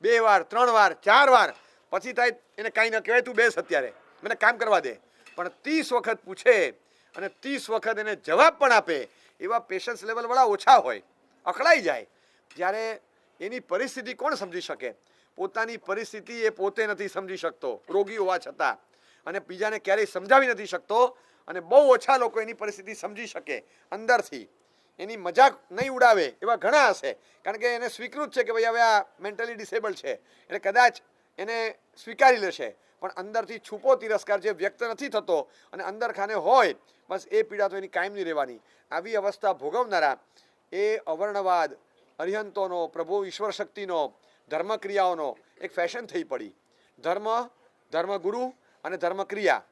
2 વાર 3 વાર 4 વાર પછી થાય એને કાંઈ ન કહેવાય, તું બેસ અત્યારે મને કામ કરવા દે. પણ 30 વખત પૂછે અને 30 વખત એને જવાબ પણ આપે એવા પેશન્સ લેવલવાળા ઓછા હોય, અકળાઈ જાય. જ્યારે એની પરિસ્થિતિ કોણ સમજી શકે? પોતાની પરિસ્થિતિ એ પોતે નથી સમજી શકતો રોગી હોવા છતાં, અને બીજાને ક્યારેય સમજાવી નથી શકતો. અને બહુ ઓછા લોકો એની પરિસ્થિતિ સમજી શકે અંદરથી. એની મજાક નહીં ઉડાવે એવા ઘણા હશે, કારણ કે એને સ્વીકૃત છે કે ભાઈ હવે આ મેન્ટલી ડિસેબલ્ડ છે, એટલે કદાચ એને સ્વીકારી લેશે. પણ અંદરથી છુપો તિરસ્કાર જે વ્યક્ત નથી થતો અને અંદર ખાને હોય, બસ એ પીડા તો એની કાયમની રહેવાની. આવી અવસ્થા ભોગવનારા એ અવર્ણવાદ, અરિહંતોનો, પ્રભુ ઈશ્વર શક્તિનો, ધર્મક્રિયાઓનો એક ફેશન થઈ પડી. ધર્મગુરુ અને ધર્મક્રિયા,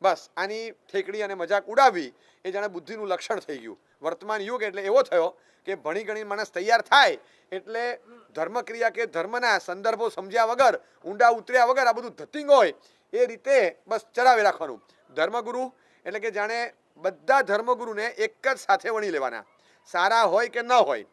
બસ આની ઠેકડી અને મજાક ઉડાવી એ જાણે બુદ્ધિનું લક્ષણ થઈ ગયું. વર્તમાન યુગ એટલે એવો થયો કે ભણી ગણી માણસ તૈયાર થાય એટલે ધર્મક્રિયા કે ધર્મના સંદર્ભો સમજ્યા વગર, ઊંડા ઉતર્યા વગર આ બધું ધતિંગ હોય એ રીતે બસ ચલાવી રાખવાનું. ધર્મગુરુ એટલે કે જાણે બધા ધર્મગુરુને એક જ સાથે વણી લેવાના, સારા હોય કે ન હોય,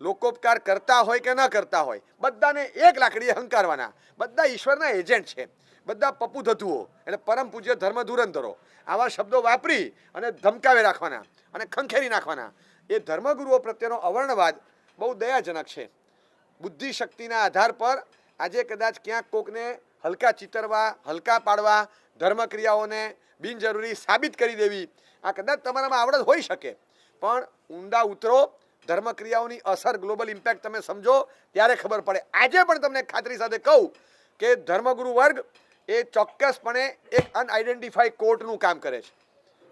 લોકોપકાર કરતા હોય કે ન કરતા હોય, બધાને એક લાકડીએ હંકારવાના. બધા ઈશ્વરના એજન્ટ છે, બધા પપ્પુ ધતુઓ એટલે પરમ પૂજ્ય ધર્મ ધુરંધરો, આવા શબ્દો વાપરી અને ધમકાવી રાખવાના અને ખંખેરી નાખવાના. એ ધર્મગુરુઓ પ્રત્યેનો અવર્ણવાદ બહુ દયાજનક છે. બુદ્ધિ શક્તિના આધાર પર આજે કદાચ ક્યાંક કોકને હલકા ચિતરવા, હલકા પાડવા, ધર્મક્રિયાઓને બિનજરૂરી સાબિત કરી દેવી, આ કદાચ તમારામાં આવડત હોઈ શકે. પણ ઊંડા ઉતરો, ધર્મક્રિયાઓની અસર, ગ્લોબલ ઇમ્પેક્ટ તમે સમજો ત્યારે ખબર પડે. આજે પણ તમને ખાતરી સાથે કહું કે ધર્મગુરુ વર્ગ એ ચોક્કસપણે એક અનઆઇડેન્ટિફાઈ કોર્ટનું કામ કરે છે.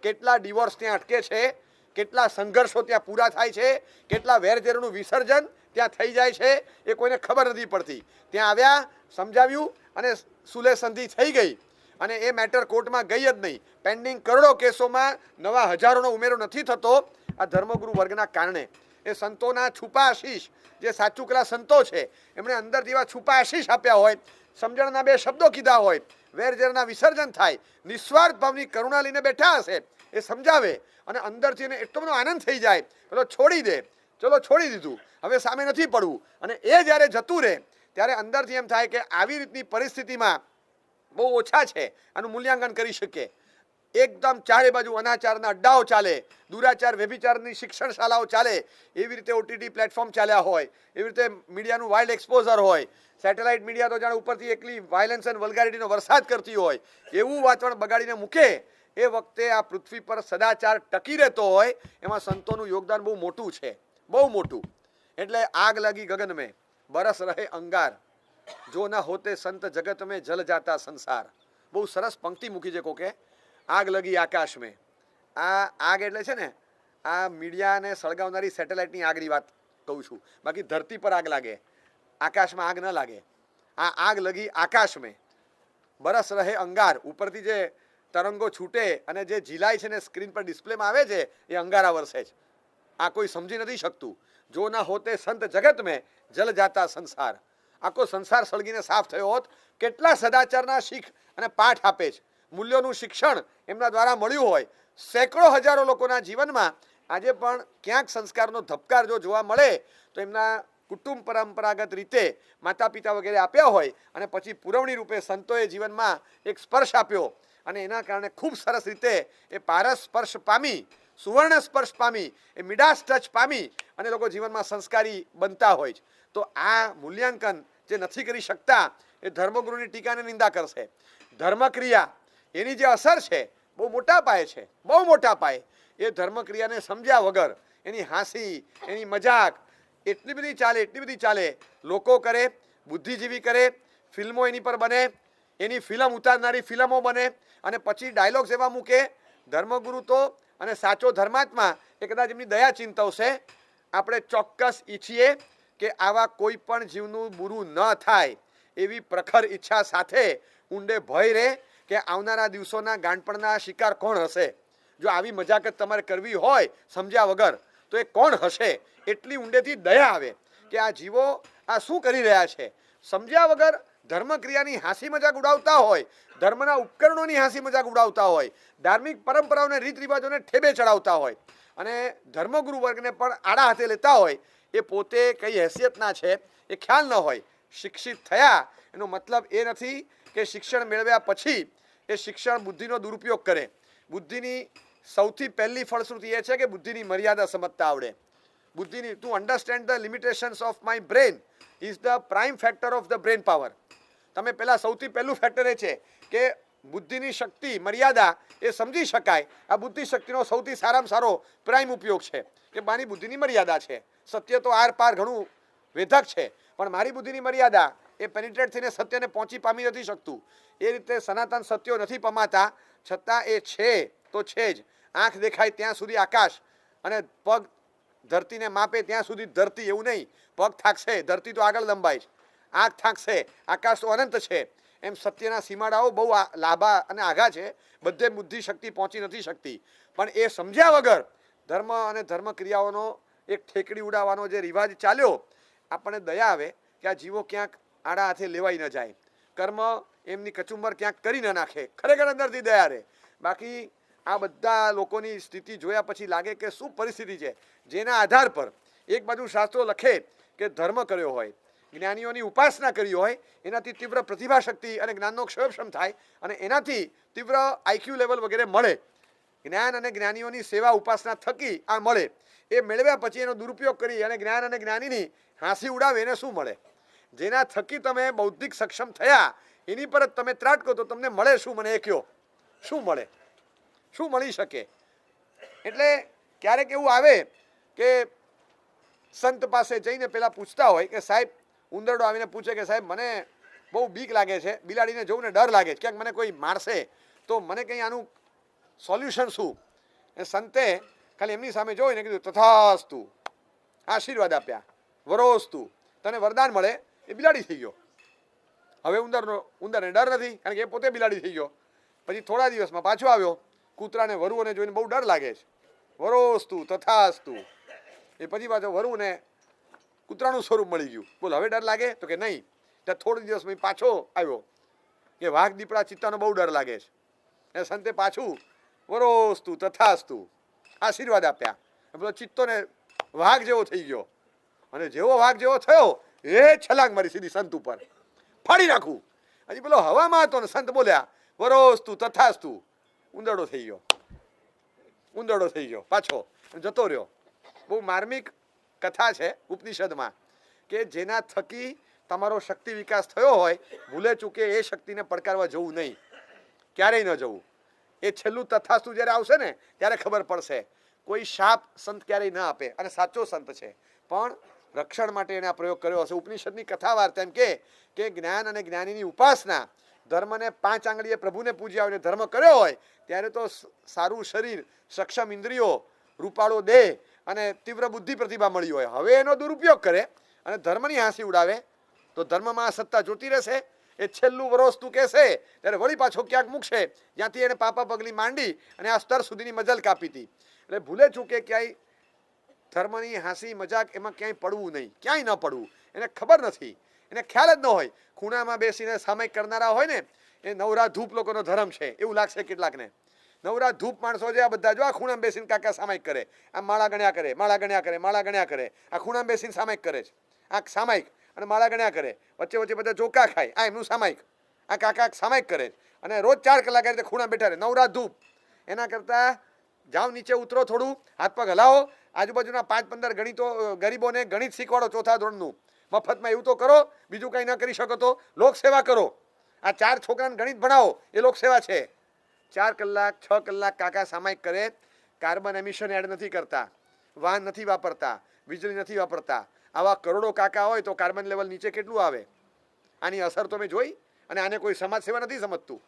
કેટલા ડિવોર્સ ત્યાં અટકે છે, કેટલા સંઘર્ષો ત્યાં પૂરા થાય છે, કેટલા વેરઝેરનું વિસર્જન ત્યાં થઈ જાય છે, એ કોઈને ખબર નથી પડતી. ત્યાં આવ્યા, સમજાવ્યું અને સુલે સંધિ થઈ ગઈ અને એ મેટર કોર્ટમાં ગઈ જ નહીં. પેન્ડિંગ કરોડો કેસોમાં નવા હજારોનો ઉમેરો નથી થતો આ ધર્મગુરુ વર્ગના કારણે. એ સંતોના છુપા આશીષ, જે સાચુકલા સંતો છે એમણે અંદરથી એવા છુપા આશીષ આપ્યા હોય, સમજણના 2 શબ્દો કીધા હોય, વેરઝેરના વિસર્જન થાય, નિસ્વાર્થ ભાવની કરુણા લઈને બેઠા હશે, એ સમજાવે અને અંદરથી એને એટલો બધો આનંદ થઈ જાય, પેલો છોડી દે, ચલો છોડી દીધું, હવે સામે નથી પડવું. અને એ જ્યારે જતું રહે ત્યારે અંદરથી એમ થાય કે આવી રીતની પરિસ્થિતિમાં બહુ ઓછા છે આનું મૂલ્યાંકન કરી શકે. એકદમ ચારે બાજુ અનાચારના અડ્ડાઓ ચાલે, દુરાચાર વ્યભિચારની શિક્ષણ શાળાઓ ચાલે, એવી રીતે OTT પ્લેટફોર્મ ચાલ્યા હોય, એવી રીતે મીડિયાનું વાઇલ્ડ એક્સપોઝર હોય, સેટેલાઇટ મીડિયા તો જાણે ઉપરથી એકલી વાયલન્સ અને વલ્ગારિટીનો વરસાદ કરતી હોય, એવું વાતાવરણ બગાડીને મૂકે. એ વખતે આ પૃથ્વી પર સદાચાર ટકી રહેતો હોય એમાં સંતોનું યોગદાન બહુ મોટું છે, બહુ મોટું. એટલે આગ લાગી ગગન મેં બરસ રહે અંગાર, જો ના હોતે સંત જગત મેં જલ જાતા સંસાર. બહુ સરસ પંક્તિ મૂકી છે કોકે, આગ લગી આકાશ મેં. આ આગ એટલે છે ને આ મીડિયાને સળગાવનારી સેટેલાઇટની આગની વાત કહું છું, બાકી ધરતી પર આગ લાગે, આકાશમાં આગ ન લાગે. આ આગ લગી આકાશ મેં બરસ રહે અંગાર, ઉપરથી જે તરંગો છૂટે અને જે ઝીલાય છે ને સ્ક્રીન પર ડિસ્પ્લેમાં આવે છે એ અંગારા વરસે છે. આ કોઈ સમજી નથી શકતું. જો ના હોતે સંત જગત મેં જલ જાતા સંસાર. આખો સંસાર સળગીને સાફ થયો હોત. કેટલા સદાચારના શીખ અને પાઠ આપે છે, મૂલ્યોનું શિક્ષણ એમના દ્વારા મળ્યું હોય. સેંકડો હજારો લોકોના જીવનમાં આજે પણ ક્યાંક સંસ્કારનો ધબકાર જો જોવા મળે તો એમના કુટુંબ પરંપરાગત રીતે માતા પિતા વગેરે આપ્યા હોય અને પછી પુરવણી રૂપે સંતોએ જીવનમાં એક સ્પર્શ આપ્યો અને એના કારણે ખૂબ સરસ રીતે એ પારસ સ્પર્શ પામી, સુવર્ણ સ્પર્શ પામી, એ મિડાસ ટચ પામી અને લોકો જીવનમાં સંસ્કારી બનતા હોય છે. તો આ મૂલ્યાંકન જે નથી કરી શકતા એ ધર્મગુરુની ટીકાને નિંદા કરશે. ધર્મક્રિયા એની જે અસર છે બહુ મોટા પાયે છે, બહુ મોટા પાયે. એ ધર્મક્રિયાને સમજ્યા વગર એની હાંસી, એની મજાક એટલી બધી ચાલે. લોકો કરે, બુદ્ધિજીવી કરે, ફિલ્મો એની પર બને, એની ફિલ્મ ઉતારનારી ફિલ્મો બને અને પછી ડાયલોગ્સ એવા મૂકે. ધર્મગુરુ તો અને સાચો ધર્માત્મા એ કદાચ એમની દયા ચિંતવશે. આપણે ચોક્કસ ઈચ્છીએ કે આવા કોઈ પણ જીવનું બુરું ન થાય એવી પ્રખર ઈચ્છા સાથે ઊંડે ભય રહે કે આવનારા દિવસોના ગાંડપણના શિકાર કોણ હશે. જો આવી મજાકત તમારે કરવી હોય સમજ્યા વગર તો એ કોણ હશે. એટલી ઊંડેથી દયા આવે કે આ જીવો આ શું કરી રહ્યા છે. સમજ્યા વગર ધર્મક્રિયાની હાંસી મજાક ઉડાવતા હોય, ધર્મના ઉપકરણોની હાંસી મજાક ઉડાવતા હોય, ધાર્મિક પરંપરાઓને રીત રિવાજોને ઠેબે ચડાવતા હોય અને ધર્મગુરુ વર્ગને પણ આડા હાથે લેતા હોય. એ પોતે કઈ હેસિયતના છે એ ખ્યાલ ન હોય. શિક્ષિત થયા એનો મતલબ એ નથી કે શિક્ષણ મેળવ્યા પછી એ શિક્ષણ બુદ્ધિનો દુરુપયોગ કરે. બુદ્ધિની સૌથી પહેલી ફળશ્રુતિ એ છે કે બુદ્ધિની મર્યાદા સમજતા આવડે. બુદ્ધિની to understand the limitations of my brain is the prime factor of the brain power. તમે પહેલાં સૌથી પહેલું ફેક્ટર એ છે કે બુદ્ધિની શક્તિ મર્યાદા એ સમજી શકાય. આ બુદ્ધિ શક્તિનો સૌથી સારામાં સારો પ્રાઇમ ઉપયોગ છે કે મારી બુદ્ધિની મર્યાદા છે. સત્ય તો આર પાર ઘણું વેધક છે પણ મારી બુદ્ધિની મર્યાદા એ પેનિટ્રેટ થઈને સત્યને પહોંચી પામી નથી શકતું. એ રીતે સનાતન સત્યો નથી પમાતા છતાં એ છે તો છે જ. આંખ દેખાય ત્યાં સુધી આકાશ અને પગ ધરતીને માપે ત્યાં સુધી ધરતી. એવું નહીં પગ થાકશે ધરતી તો આગળ લંબાય છે, આંખ થાકશે આકાશ તો અનંત છે. એમ સત્યના સીમાડાઓ બહુ લાંબા અને આઘા છે. બધે બુદ્ધિ શક્તિ પહોંચી નથી શકતી. પણ એ સમજ્યા વગર ધર્મ અને ધર્મ ક્રિયાઓનો એક ઠેકડી ઉડાવવાનો જે રિવાજ ચાલ્યો, આપણને દયા આવે કે આ જીવો ક્યાંક આડા હાથે લેવાઈ ન જાય, કર્મ એમની કચુંબર ક્યાંક કરી ન નાખે. ખરેખર અંદરથી દયા રહે. બાકી આ બધા લોકોની સ્થિતિ જોયા પછી લાગે કે શું પરિસ્થિતિ છે જેના આધાર પર એક બાજુ શાસ્ત્રો લખે કે ધર્મ કર્યો હોય, જ્ઞાનીઓની ઉપાસના કરી હોય, એનાથી તીવ્ર પ્રતિભા શક્તિ અને જ્ઞાનનો ક્ષયક્ષમ થાય અને એનાથી તીવ્ર આઈક્યુ લેવલ વગેરે મળે. જ્ઞાન અને જ્ઞાનીઓની સેવા ઉપાસના થકી આ મળે. એ મેળવ્યા પછી એનો દુરુપયોગ કરી અને જ્ઞાન અને જ્ઞાનીની હાંસી ઉડાવે એને શું મળે? જેના થકી તમે બૌદ્ધિક સક્ષમ થયા એની પર જ તમે ત્રાટકો તો તમને મળે શું? મને એ કહો, શું મળે? શું મળી શકે? એટલે ક્યારેક એવું આવે કે સંત પાસે જઈને પેલા પૂછતા હોય કે સાહેબ, ઉંદરડો આવીને પૂછે કે સાહેબ મને બહુ બીક લાગે છે, બિલાડીને જોઉં ને ડર લાગે છે, ક્યાંક મને કોઈ મારશે તો મને કંઈ આનું સોલ્યુશન શું? એ સંતે ખાલી એમની સામે જોઈને કીધું તથાસ્તુ, આશીર્વાદ આપ્યા, વરોસ્તુ, તને વરદાન મળે. એ બિલાડી થઈ ગયો. હવે ઉંદરને ડર નથી કારણ કે એ પોતે બિલાડી થઈ ગયો. પછી થોડા દિવસમાં પાછો આવ્યો, કૂતરાને વરુઓને જોઈને બહુ ડર લાગે છે, વરોસ્તુ તથાસ્તુ. એ પછી પાછો વરુને કૂતરાનું સ્વરૂપ મળી ગયું. બોલ હવે ડર લાગે? તો કે નહીં. ત્યાં થોડા દિવસમાં પાછો આવ્યો કે વાઘ દીપડા ચિત્તાનો બહુ ડર લાગે છે. એ સંતે પાછું વરોસ્તુ તથાસ્તુ આશીર્વાદ આપ્યા. પેલો ચિત્તોને વાઘ જેવો થઈ ગયો અને જેવો વાઘ જેવો થયો એ છલાંગ મારી સીધી સંત ઉપર, ફાડી નાખું. હજી પેલો હવામાં હતો ને સંત બોલ્યા વરોસ્તુ તથાસ્તુ, ઉંદરડો થઈ ગયો પાછો જતો રહ્યો. બહુ માર્મિક કથા છે ઉપનિષદમાં કે જેના થકી તમારો શક્તિ વિકાસ થયો હોય ભૂલે ચૂકે એ શક્તિને પડકારવા જવું નહીં, ક્યારેય ન જવું. એ છેલ્લું તથાસ્તુ જ્યારે આવશે ને ત્યારે ખબર પડશે. કોઈ શાપ સંત ક્યારેય ન આપે અને સાચો સંત છે પણ રક્ષણ માટે એને આ પ્રયોગ કર્યો હશે. ઉપનિષદની કથા વાર્તા એમ કે જ્ઞાન અને જ્ઞાનીની ઉપાસના, ધર્મને 5 આંગળીએ પ્રભુને પૂજ્યા હોય ધર્મ કર્યો હોય ત્યારે તો સારું શરીર, સક્ષમ ઇન્દ્રિયો, રૂપાળો દેહ અને તીવ્ર બુદ્ધિ પ્રતિભા મળી હોય. હવે એનો દુરુપયોગ કરે અને ધર્મની હાંસી ઉડાવે તો ધર્મમાં આ સત્તા જોતી રહેશે. એ છેલ્લું વરોસ્તુ કહેશે ત્યારે વળી પાછો ક્યાંક મૂકશે જ્યાંથી એને પાપા પગલી માંડી અને આ સ્તર સુધીની મજલ કાપી હતી. એટલે ભૂલે ચૂકે ક્યાંય ધર્મની હાંસી મજાક એમાં ક્યાંય પડવું નહીં, ક્યાંય ન પડવું. એને ખબર નથી એને ખ્યાલ જ ન હોય. ખૂણામાં બેસીને સામાયિક કરનારા હોય ને એ નવરા ધૂપ લોકોનો ધર્મ છે એવું લાગશે કેટલાકને. નવરા ધૂપ માણસો છે આ બધા, જો આ ખૂણામાં બેસીને કાકા સામાયિક કરે, આ માળા ગણ્યા કરે, માળા ગણ્યા કરે, માળા ગણ્યા કરે, આ ખૂણામાં બેસીને સામાયિક કરે છે. આ સામાયિક અને માળા ગણ્યા કરે, વચ્ચે વચ્ચે બધા ચોખા ખાય, આ એમનું સામાયિક. આ કાકા સામાયિક કરે છે અને રોજ 4 કલાક રીતે ખૂણા બેઠા રહે, નવરા ધૂપ. એના કરતાં જાઓ નીચે ઉતરો, થોડું હાથ પગ હલાવો, આજુબાજુના 5-15 ગણિતો ગરીબોને ગણિત શીખવાડો, 4થા ધોરણનું મફતમાં. એવું તો કરો, બીજું કંઈ ન કરી શકો તો લોકસેવા કરો. આ 4 છોકરાને ગણિત ભણાવો, એ લોકસેવા છે. 4 કલાક 6 કલાક કાકા સામાયિક કરે, કાર્બન એમિશન એડ નથી કરતા, વાહન નથી વાપરતા, વીજળી નથી વાપરતા. આવા કરોડો કાકા હોય તો કાર્બન લેવલ નીચે કેટલું આવે? આની અસર તો મેં જોઈ. અને આને કોઈ સમાજ સેવા નથી સમજતું.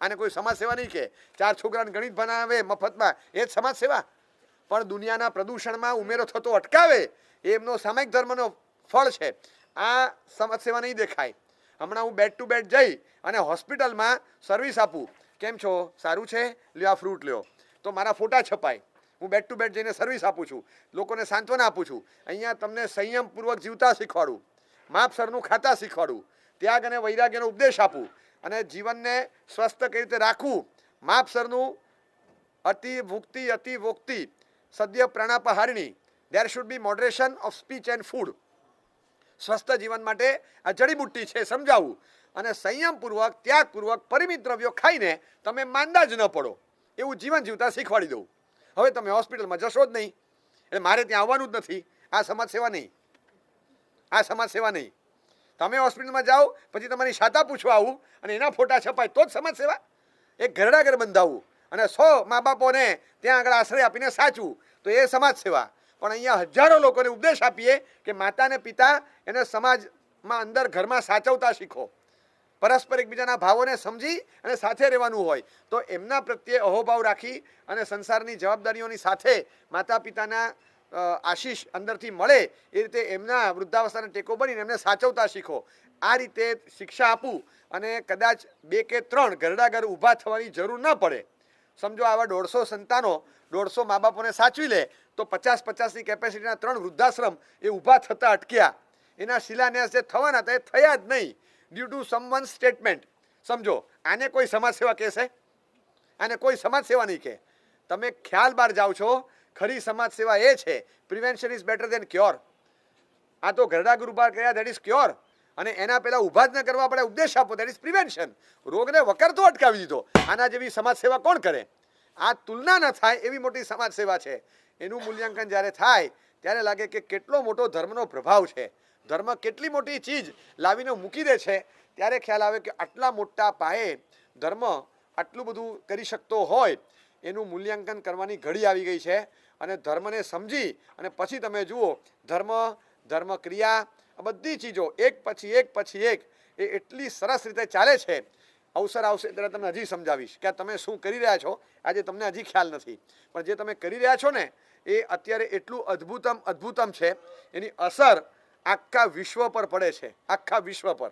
આને કોઈ સમાજ સેવા નહીં કે 4 છોકરાને ગણિત ભણાવે મફતમાં, એ જ સમાજ સેવા. પણ દુનિયાના પ્રદૂષણમાં ઉમેરો થતો અટકાવે એ એમનો સામાયિક ધર્મનો ફળ છે. આ સમાજ સેવા નહીં દેખાય. હમણાં હું બેડ ટુ બેડ જઈ અને હોસ્પિટલમાં સર્વિસ આપું, કેમ છો, સારું છે, લ્યો આ ફ્રૂટ લ્યો, તો મારા ફોટા છપાય. હું બેડ ટુ બેડ જઈને સર્વિસ આપું છું, લોકોને સાંત્વના આપું છું. અહીંયા તમને સંયમપૂર્વક જીવતા શીખવાડું, માપસરનું ખાતા શીખવાડું, ત્યાગ અને વૈરાગ્યનો ઉપદેશ આપું અને જીવનને સ્વસ્થ કઈ રીતે રાખવું, માપસરનું અતિ વોક્તિ સદ્ય પ્રાણાપહારિણી, there should be moderation of speech and food. સ્વસ્થ જીવન માટે આ જડીબુટ્ટી છે સમજાવું. અને સંયમપૂર્વક ત્યાગપૂર્વક પરિમિત દ્રવ્યો ખાઈને તમે માંદા જ ન પડો એવું જીવન જીવતા શીખવાડી દઉં. હવે તમે હોસ્પિટલમાં જશો જ નહીં, એટલે મારે ત્યાં આવવાનું જ નથી. આ સમાજ સેવા નહીં, આ સમાજ સેવા નહીં. તમે હોસ્પિટલમાં જાઓ પછી તમારી શાતા પૂછવા આવું અને એના ફોટા છપાય તો જ સમાજ સેવા. એક ઘરડાઘર બંધાવવું અને 100 મા બાપોને ત્યાં આગળ આશ્રય આપીને સાચવું તો એ સમાજ સેવા. પણ અહીંયા હજારો લોકોને ઉપદેશ આપીએ કે માતા અને પિતા એને સમાજમાં અંદર ઘરમાં સાચવતા શીખો, પરસ્પર એકબીજાના ભાવોને સમજી અને સાથે રહેવાનું હોય તો એમના પ્રત્યે અહોભાવ રાખી અને સંસારની જવાબદારીઓની સાથે માતા પિતાના આશીષ અંદરથી મળે એ રીતે એમના વૃદ્ધાવસ્થાને ટેકો બનીને એમને સાચવતા શીખો. આ રીતે શિક્ષા આપું અને કદાચ 2 કે 3 ઘરડાઘર ઊભા થવાની જરૂર ન પડે. સમજો આવા 150 સંતાનો 150 મા બાપોને સાચવી લે તો 50-50ની કેપેસિટીના 3 વૃદ્ધાશ્રમ એ ઊભા થતા અટક્યા. એના શિલાન્યાસ જે થવાના હતા એ થયા જ નહીં ડ્યુ ટુ સમવન સ્ટેટમેન્ટ. સમજો, આને કોઈ સમાજ સેવા કહેશે? આને કોઈ સમાજ સેવા નહીં કહે. તમે ખ્યાલ બહાર જાઓ છો. ખરી સમાજ સેવા એ છે prevention is better than cure. આ તો ઘરડાઘર ઊભા કર્યા, દેટ ઇઝ ક્યોર. અને એના પહેલા ઊભા જ ન કરવા પડે, ઉપદેશ આપો, દેટ ઇઝ પ્રિવેન્શન. રોગને વકરતો અટકાવી દીધો. આના જેવી સમાજ સેવા કોણ કરે? આ તુલના ન થાય એવી મોટી સમાજ સેવા છે. એનું મૂલ્યાંકન જ્યારે થાય ત્યારે લાગે કે કેટલો મોટો ધર્મનો પ્રભાવ છે, ધર્મ કેટલી મોટી ચીજ લાવીને મૂકી દે છે. ત્યારે ખ્યાલ આવે કે આટલા મોટા પાયે ધર્મ આટલું બધું કરી શકતો હોય એનું મૂલ્યાંકન કરવાની ઘડી આવી ગઈ છે. અને ધર્મને સમજી અને પછી તમે જુઓ ધર્મ ક્રિયા આ બધી ચીજો એક પછી એક એ એટલી સરસ રીતે ચાલે છે. અવસર આવશે ત્યારે તમને હજી સમજાવીશ કે તમે શું કરી રહ્યા છો. આજે તમને હજી ખ્યાલ નથી, પણ જે તમે કરી રહ્યા છો ને એ અત્યારે એટલું અદ્ભુતમ છે. એની અસર આખા વિશ્વ પર પડે છે, આખા વિશ્વ પર.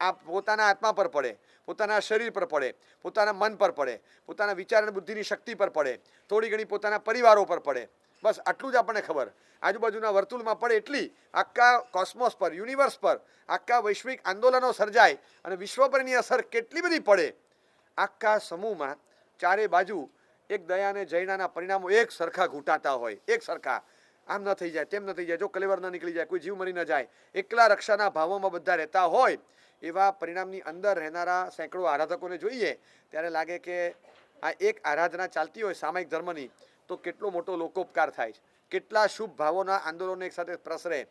આ પોતાના આત્મા પર પડે, પોતાના શરીર પર પડે, પોતાના મન પર પડે, પોતાના વિચાર અને બુદ્ધિની શક્તિ પર પડે, થોડી ઘણી પોતાના પરિવારો પર પડે. બસ આટલું જ આપણને ખબર. આજુબાજુના વર્તુળમાં પડે એટલી આખા કોસ્મોસ પર, યુનિવર્સ પર, આખા વૈશ્વિક આંદોલનો સર્જાય અને વિશ્વ પરની અસર કેટલી બધી પડે. આખા સમૂહમાં ચારે બાજુ એક દયા અને જૈનાના પરિણામો એક સરખા ઘૂંટાતા હોય, એક સરખા. આમ ન થઈ જાય, તેમ ન થઈ જાય, જો કલેવર ન નીકળી જાય, કોઈ જીવ મરી ન જાય, એકલા રક્ષાના ભાવોમાં બધા રહેતા હોય એવા પરિણામની અંદર રહેનારા સેંકડો આરાધકોને જોઈએ ત્યારે લાગે કે આ એક આરાધના ચાલતી હોય સામાયિક ધર્મની તો કેટલો મોટો લોકોપકાર થાય છે. કેટલા શુભ ભાવોના આંદોલનો એક સાથે પ્રસરે.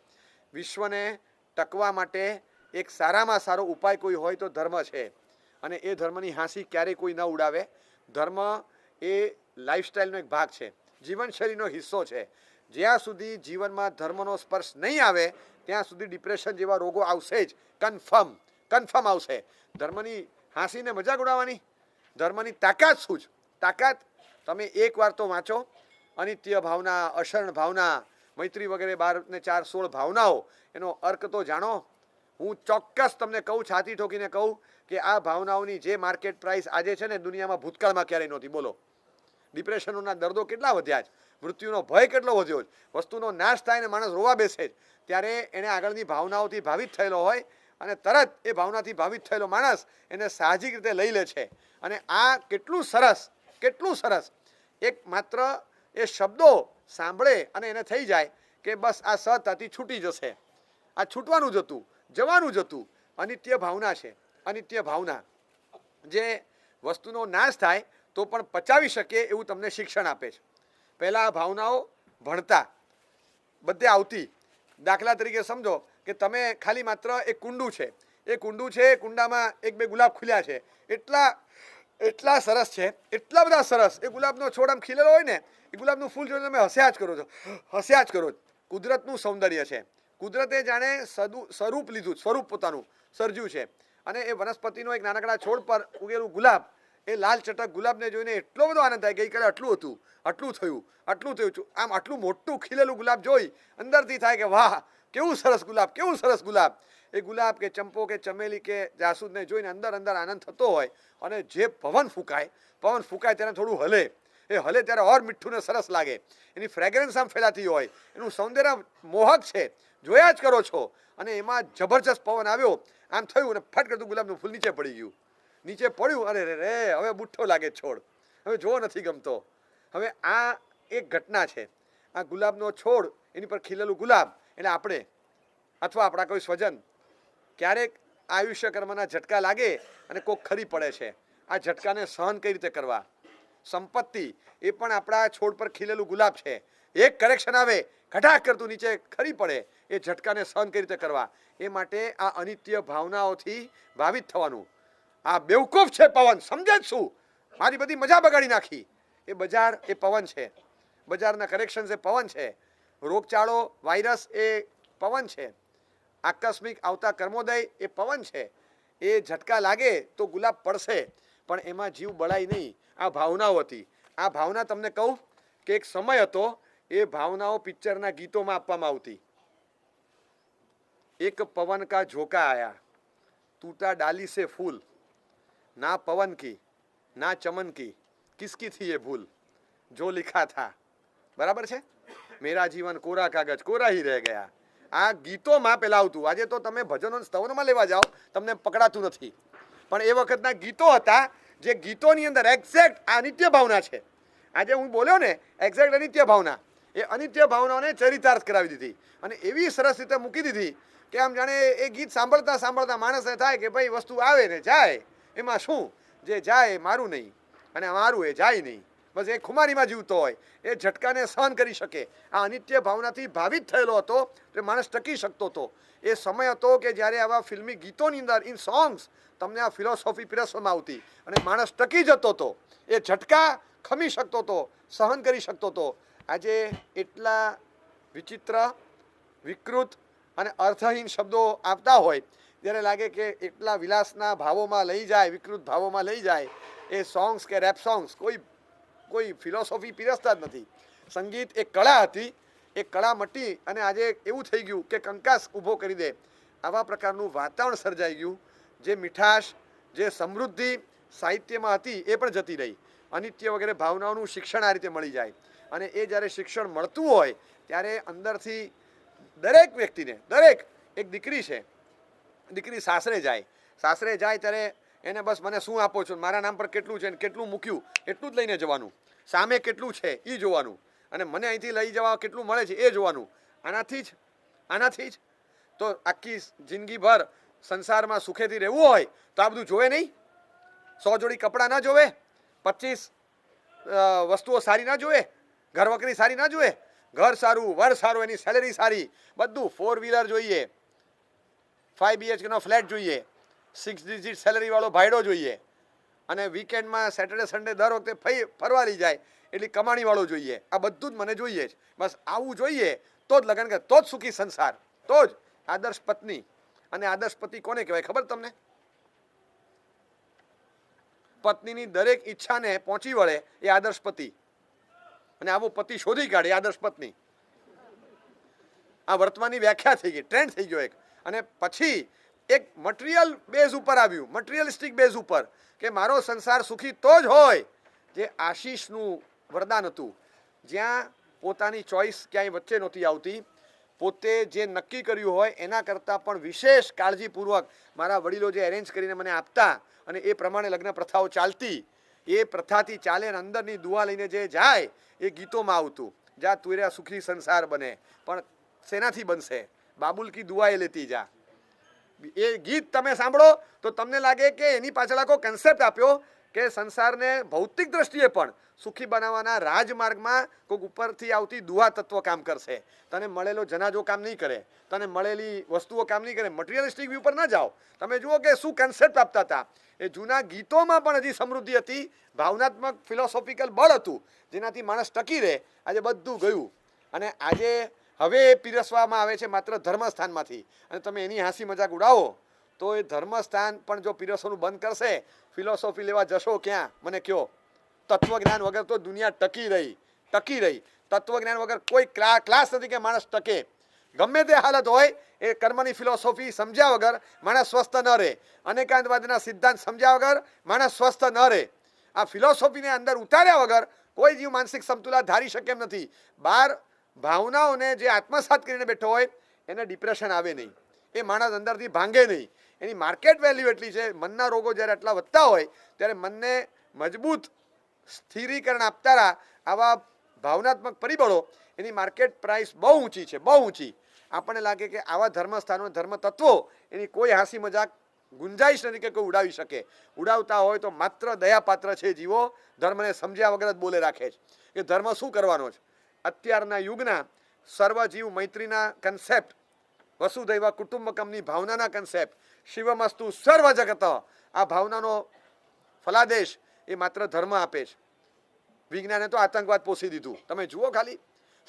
વિશ્વને ટકવા માટે એક સારામાં સારો ઉપાય કોઈ હોય તો ધર્મ છે. અને એ ધર્મની હાંસી ક્યારેય કોઈ ન ઉડાવે. ધર્મ એ લાઈફસ્ટાઈલનો એક ભાગ છે, જીવનશૈલીનો હિસ્સો છે. જ્યાં સુધી જીવનમાં ધર્મનો સ્પર્શ નહીં આવે ત્યાં સુધી ડિપ્રેશન જેવા રોગો આવશે જ, કન્ફર્મ આવશે. ધર્મની હાંસીને મજાક ઉડાવવાની, ધર્મની તાકાત શું છે? તાકાત તમે એકવાર તો વાંચો. અનિત્ય ભાવના, અશરણ ભાવના, મૈત્રી વગેરે 12 ને 4 16 ભાવનાઓ, એનો અર્ક તો જાણો. હું ચોક્કસ તમને કહું, છાતી ઠોકીને કહું કે આ ભાવનાઓની જે માર્કેટ પ્રાઇસ આજે છે ને દુનિયામાં ભૂતકાળમાં ક્યારેય નહોતી. બોલો, ડિપ્રેશનોના દર્દો કેટલા વધ્યા છે, મૃત્યુનો ભય કેટલો વધ્યો છે, વસ્તુનો નાશ થાય ને માણસ રોવા બેસે છે. ત્યારે એને આગળની ભાવનાઓથી ભાવિત થયેલો હોય અને તરત એ ભાવનાથી ભાવિત થયેલો માણસ એને સાહજિક રીતે લઈ લે છે. અને આ કેટલું સરસ એક માત્ર એ શબ્દો સાંભળે અને એને થઈ જાય કે બસ આ સહજતાથી છૂટી જશે. આ છૂટવાનું જ હતું, જવાનું જ હતું. અનિત્ય ભાવના છે. અનિત્ય ભાવના જે વસ્તુનો નાશ થાય તો પણ પચાવી શકે એવું તમને શિક્ષણ આપે છે. પહેલાં આ ભાવનાઓ ભણતા બધે આવતી. દાખલા તરીકે સમજો કે તમે ખાલી માત્ર એક કુંડું છે, એ કુંડામાં એક બે ગુલાબ ખુલ્યા છે, એટલા સરસ છે, એટલા બધા સરસ. એ ગુલાબનો છોડ આમ ખીલેલો હોય ને, એ ગુલાબનું ફૂલ જોઈને તમે હસ્યા જ કરો છો. કુદરતનું સૌંદર્ય છે. કુદરતે જાણે સ્વરૂપ લીધું, સ્વરૂપ પોતાનું સર્જ્યું છે. અને એ વનસ્પતિનો એક નાનકડા છોડ પર ઉગેલું ગુલાબ, એ લાલ ચટક ગુલાબને જોઈને એટલો બધો આનંદ થાય. ગઈકાલે આટલું હતું, આટલું થયું, આમ આટલું મોટું ખીલેલું ગુલાબ જોઈ અંદરથી થાય કે વાહ, કેવું સરસ ગુલાબ. એ ગુલાબ કે ચંપો કે ચમેલી કે જાસૂદને જોઈને અંદર આનંદ થતો હોય. અને જે પવન ફૂંકાય ત્યારે થોડું હલે, એ હલે ત્યારે ઓર મીઠું ને સરસ લાગે. એની ફ્રેગ્રન્સ આમ ફેલાતી હોય, એનું સૌંદર્ય મોહક છે, જોયા જ કરો છો. અને એમાં જબરજસ્ત પવન આવ્યો, આમ થયું અને ફટ કરતું ગુલાબનું ફૂલ નીચે પડી ગયું. નીચે પડ્યું, અરે રે, હવે બુઠ્ઠો લાગે છોડ, હવે જોવો નથી ગમતો. હવે આ એક ઘટના છે. આ ગુલાબનો છોડ, એની પર ખીલેલું ગુલાબ, એટલે આપણે અથવા આપણા કોઈ સ્વજન ક્યારેક આયુષ્ય કર્મના ઝટકા લાગે અને કોક ખરી પડે છે. આ ઝટકાને સહન કઈ રીતે કરવા? સંપત્તિ એ પણ આપણા છોડ પર ખીલેલું ગુલાબ છે. એક કરેક્શન આવે, ખટાક કરતું નીચે ખરી પડે, એ ઝટકાને સહન કઈ રીતે કરવા? એ માટે આ અનિત્ય ભાવનાઓથી ભાવિત થવાનું. આ બેવકૂફ છે પવન, સમજે જ શું? મારી બધી મજા બગાડી નાખી. એ બજાર એ પવન છે, બજારના કરેક્શન એ પવન છે, રોગચાળો વાયરસ એ પવન છે, આકસ્મિક આવતા કર્મોદય એ પવન છે. એ ઝટકા લાગે તો ગુલાબ પડશે, પણ એમાં જીવ બળાય નહીં. આ ભાવનાઓ હતી. આ ભાવના તમને કહું કે એક સમય હતો, એ ભાવનાઓ પિક્ચરના ગીતોમાં આપવામાં આવતી. એક પવન કા ઝોકા આયા, टूटा डाली से फूल, ना पवन की ना चमन की, किसकी थी ये भूल, जो लिखा था. બરાબર છે? મેરા જીવન કોરા કાગજ કોરા હી રહે ગયા. આ ગીતોમાં પેલા આવતું. આજે તો તમે ભજનો સ્તવનમાં લેવા જાઓ, તમને પકડાતું નથી. પણ એ વખતના ગીતો હતા, જે ગીતોની અંદર એક્ઝેક્ટ આ અનિત્ય ભાવના છે. આજે હું બોલ્યો ને, એક્ઝેક્ટ અનિત્ય ભાવના, એ અનિત્ય ભાવનાઓને ચરિતાર્થ કરાવી દીધી અને એવી સરસ રીતે મૂકી દીધી કે આમ જાણે એ ગીત સાંભળતા માણસને થાય કે ભાઈ વસ્તુ આવે ને જાય, એમાં શું, જે જાય એ મારું નહીં અને મારું એ જાય નહીં. બસ એ ખુમારીમાં જીવતો હોય, એ ઝટકાને સહન કરી શકે. આ અનિત્ય ભાવનાથી ભાવિત થયેલો હતો, તે માણસ ટકી શકતો હતો. એ સમય હતો કે જ્યારે આવા ફિલ્મી ગીતોની અંદર ઇન સોંગ્સ તમને આ ફિલોસોફી પીરસવામાં આવતી અને માણસ ટકી જતો હતો. એ ઝટકા ખમી શકતો હતો, સહન કરી શકતો હતો. આજે એટલા વિચિત્ર, વિકૃત અને અર્થહીન શબ્દો આપતા હોય ત્યારે લાગે કે એટલા વિલાસના ભાવોમાં લઈ જાય, વિકૃત ભાવોમાં લઈ જાય એ સોંગ્સ કે રેપ સોંગ્સ કોઈ ફિલોસોફી પીરસતા જ નથી. સંગીત એક કળા હતી, એ કળા મટી અને આજે એવું થઈ ગયું કે કંકાસ ઊભો કરી દે. આવા પ્રકારનું વાતાવરણ સર્જાઈ ગયું. જે મીઠાશ, જે સમૃદ્ધિ સાહિત્યમાં હતી એ પણ જતી રહી. અનિત્ય વગેરે ભાવનાઓનું શિક્ષણ આ રીતે મળી જાય. અને એ જ્યારે શિક્ષણ મળતું હોય ત્યારે અંદરથી દરેક વ્યક્તિને, એક દીકરી છે, દીકરી સાસરે જાય ત્યારે એને બસ મને શું આપો છો, મારા નામ પર કેટલું છે, કેટલું મૂક્યું, એટલું જ લઈને જવાનું. સામે કેટલું છે એ જોવાનું અને મને અહીંથી લઈ જવા કેટલું મળે છે એ જોવાનું. આનાથી જ તો આખી જિંદગીભર સંસારમાં સુખેથી રહેવું હોય તો આ બધું જોવે નહીં. 100 જોડી કપડાં ના જોવે, 25 વસ્તુઓ સારી ના જોવે, ઘર વકરી સારી ના જોવે. ઘર સારું, વર સારું, એની સેલેરી સારી, બધું. 4 વ્હીલર જોઈએ, 5 BHK નો ફ્લેટ જોઈએ, 6 ડિજિટ સેલેરી વાળો ભાઈડો જોઈએ અને વીકેન્ડમાં સેટરડે સન્ડે દર વખતે ફરવા લઈ જાય એટલી કમાણી વાળો જોઈએ. આ બધું જ મને જોઈએ જ. બસ આવું જોઈએ તો જ લગ્ન કરે, તો જ સુખી સંસાર, તો જ આદર્શ પત્ની. અને આદર્શ પતિ કોને કહેવાય ખબર તમને? પત્નીની દરેક ઈચ્છાને પહોંચી વળે એ આદર્શ પતિ. અને આવો પતિ શોધી કાઢે આદર્શ પત્ની. આ વર્તમાનની વ્યાખ્યા થઈ ગઈ, ટ્રેન્ડ થઈ ગયો એક. અને પછી એક મટીરિયલ બેઝ ઉપર આવ્યું, મટીરિયલિસ્ટિક બેઝ ઉપર, કે મારો સંસાર સુખી તો જ હોય. જે આશીષનું વરદાન હતું, જ્યાં પોતાની ચોઈસ ક્યાંય વચ્ચે નહોતી આવતી, પોતે જે નક્કી કર્યું હોય એના કરતાં પણ વિશેષ કાળજીપૂર્વક મારા વડીલો જે એરેન્જ કરીને મને આપતા અને એ પ્રમાણે લગ્ન પ્રથાઓ ચાલતી, એ પ્રથાથી ચાલે અને અંદરની દુઆ લઈને જે જાય એ ગીતોમાં આવતું, જા તુર્યા સુખી સંસાર બને. પણ શેનાથી બનશે? બાબુલ કી દુઆ એ લેતી જા. એ ગીત તમે સાંભળો તો તમને લાગે કે એની પાછળ આખો કન્સેપ્ટ આપ્યો કે સંસારને ભૌતિક દ્રષ્ટિએ પણ સુખી બનાવવાના રાજમાર્ગમાં કોઈક ઉપરથી આવતી દુઆ તત્વ કામ કરશે. તને મળેલો જનાજો કામ નહીં કરે, તને મળેલી વસ્તુઓ કામ નહીં કરે. મટીરિયલિસ્ટિક વ્યૂ પર ન જાઓ. તમે જુઓ કે શું કન્સેપ્ટ આપતા હતા. એ જૂના ગીતોમાં પણ હજી સમૃદ્ધિ હતી, ભાવનાત્મક ફિલોસોફિકલ બળ હતું જેનાથી માણસ ટકી રહે. આજે બધું ગયું અને આજે હવે એ પીરસવામાં આવે છે માત્ર ધર્મસ્થાનમાંથી. અને તમે એની હાંસી મજાક ઉડાવો તો એ ધર્મસ્થાન પણ જો પીરસવાનું બંધ કરશે, ફિલોસોફી લેવા જશો ક્યાં? મને કહો. તત્વજ્ઞાન વગર તો દુનિયા ટકી રહી. તત્વજ્ઞાન વગર કોઈ ક્લાસ નથી કે માણસ ટકે. ગમે તે હાલત હોય, એ કર્મની ફિલોસોફી સમજ્યા વગર માણસ સ્વસ્થ ન રહે. અનેકાંતવાદના સિદ્ધાંત સમજ્યા વગર માણસ સ્વસ્થ ન રહે. આ ફિલોસોફીને અંદર ઉતાર્યા વગર કોઈ જીવ માનસિક સમતુલા ધારી શકે એમ નથી. બાર ભાવનાઓને જે આત્મસાત કરીને બેઠો હોય એને ડિપ્રેશન આવે નહીં, એ માણસ અંદરથી ભાંગે નહીં. એની માર્કેટ વેલ્યુ એટલી છે. મનના રોગો જ્યારે આટલા વધતા હોય ત્યારે મનને મજબૂત સ્થિરીકરણ આપતા આવા ભાવનાત્મક પરિબળો, એની માર્કેટ પ્રાઇસ બહુ ઊંચી છે, બહુ ઊંચી. આપણને લાગે કે આવા ધર્મસ્થાનો, ધર્મ તત્વો, એની કોઈ હાંસી મજાક ગુંજાઈશ નથી કે કોઈ ઉડાવી શકે. ઉડાવતા હોય તો માત્ર દયાપાત્ર છે જીવો, ધર્મને સમજ્યા વગર જ બોલે રાખે છે કે ધર્મ શું કરવાનો છે. અત્યારના યુગના સર્વજીવ મૈત્રીના કન્સેપ્ટ, વસુધૈવ કુટુંબકમની ભાવનાના કન્સેપ્ટ, શિવમસ્તુ સર્વ જગત, આ ભાવનાનો ફલાદેશ એ માત્ર ધર્મ આપે છે. વિજ્ઞાને તો આતંકવાદ પોષી દીધું. તમે જુઓ ખાલી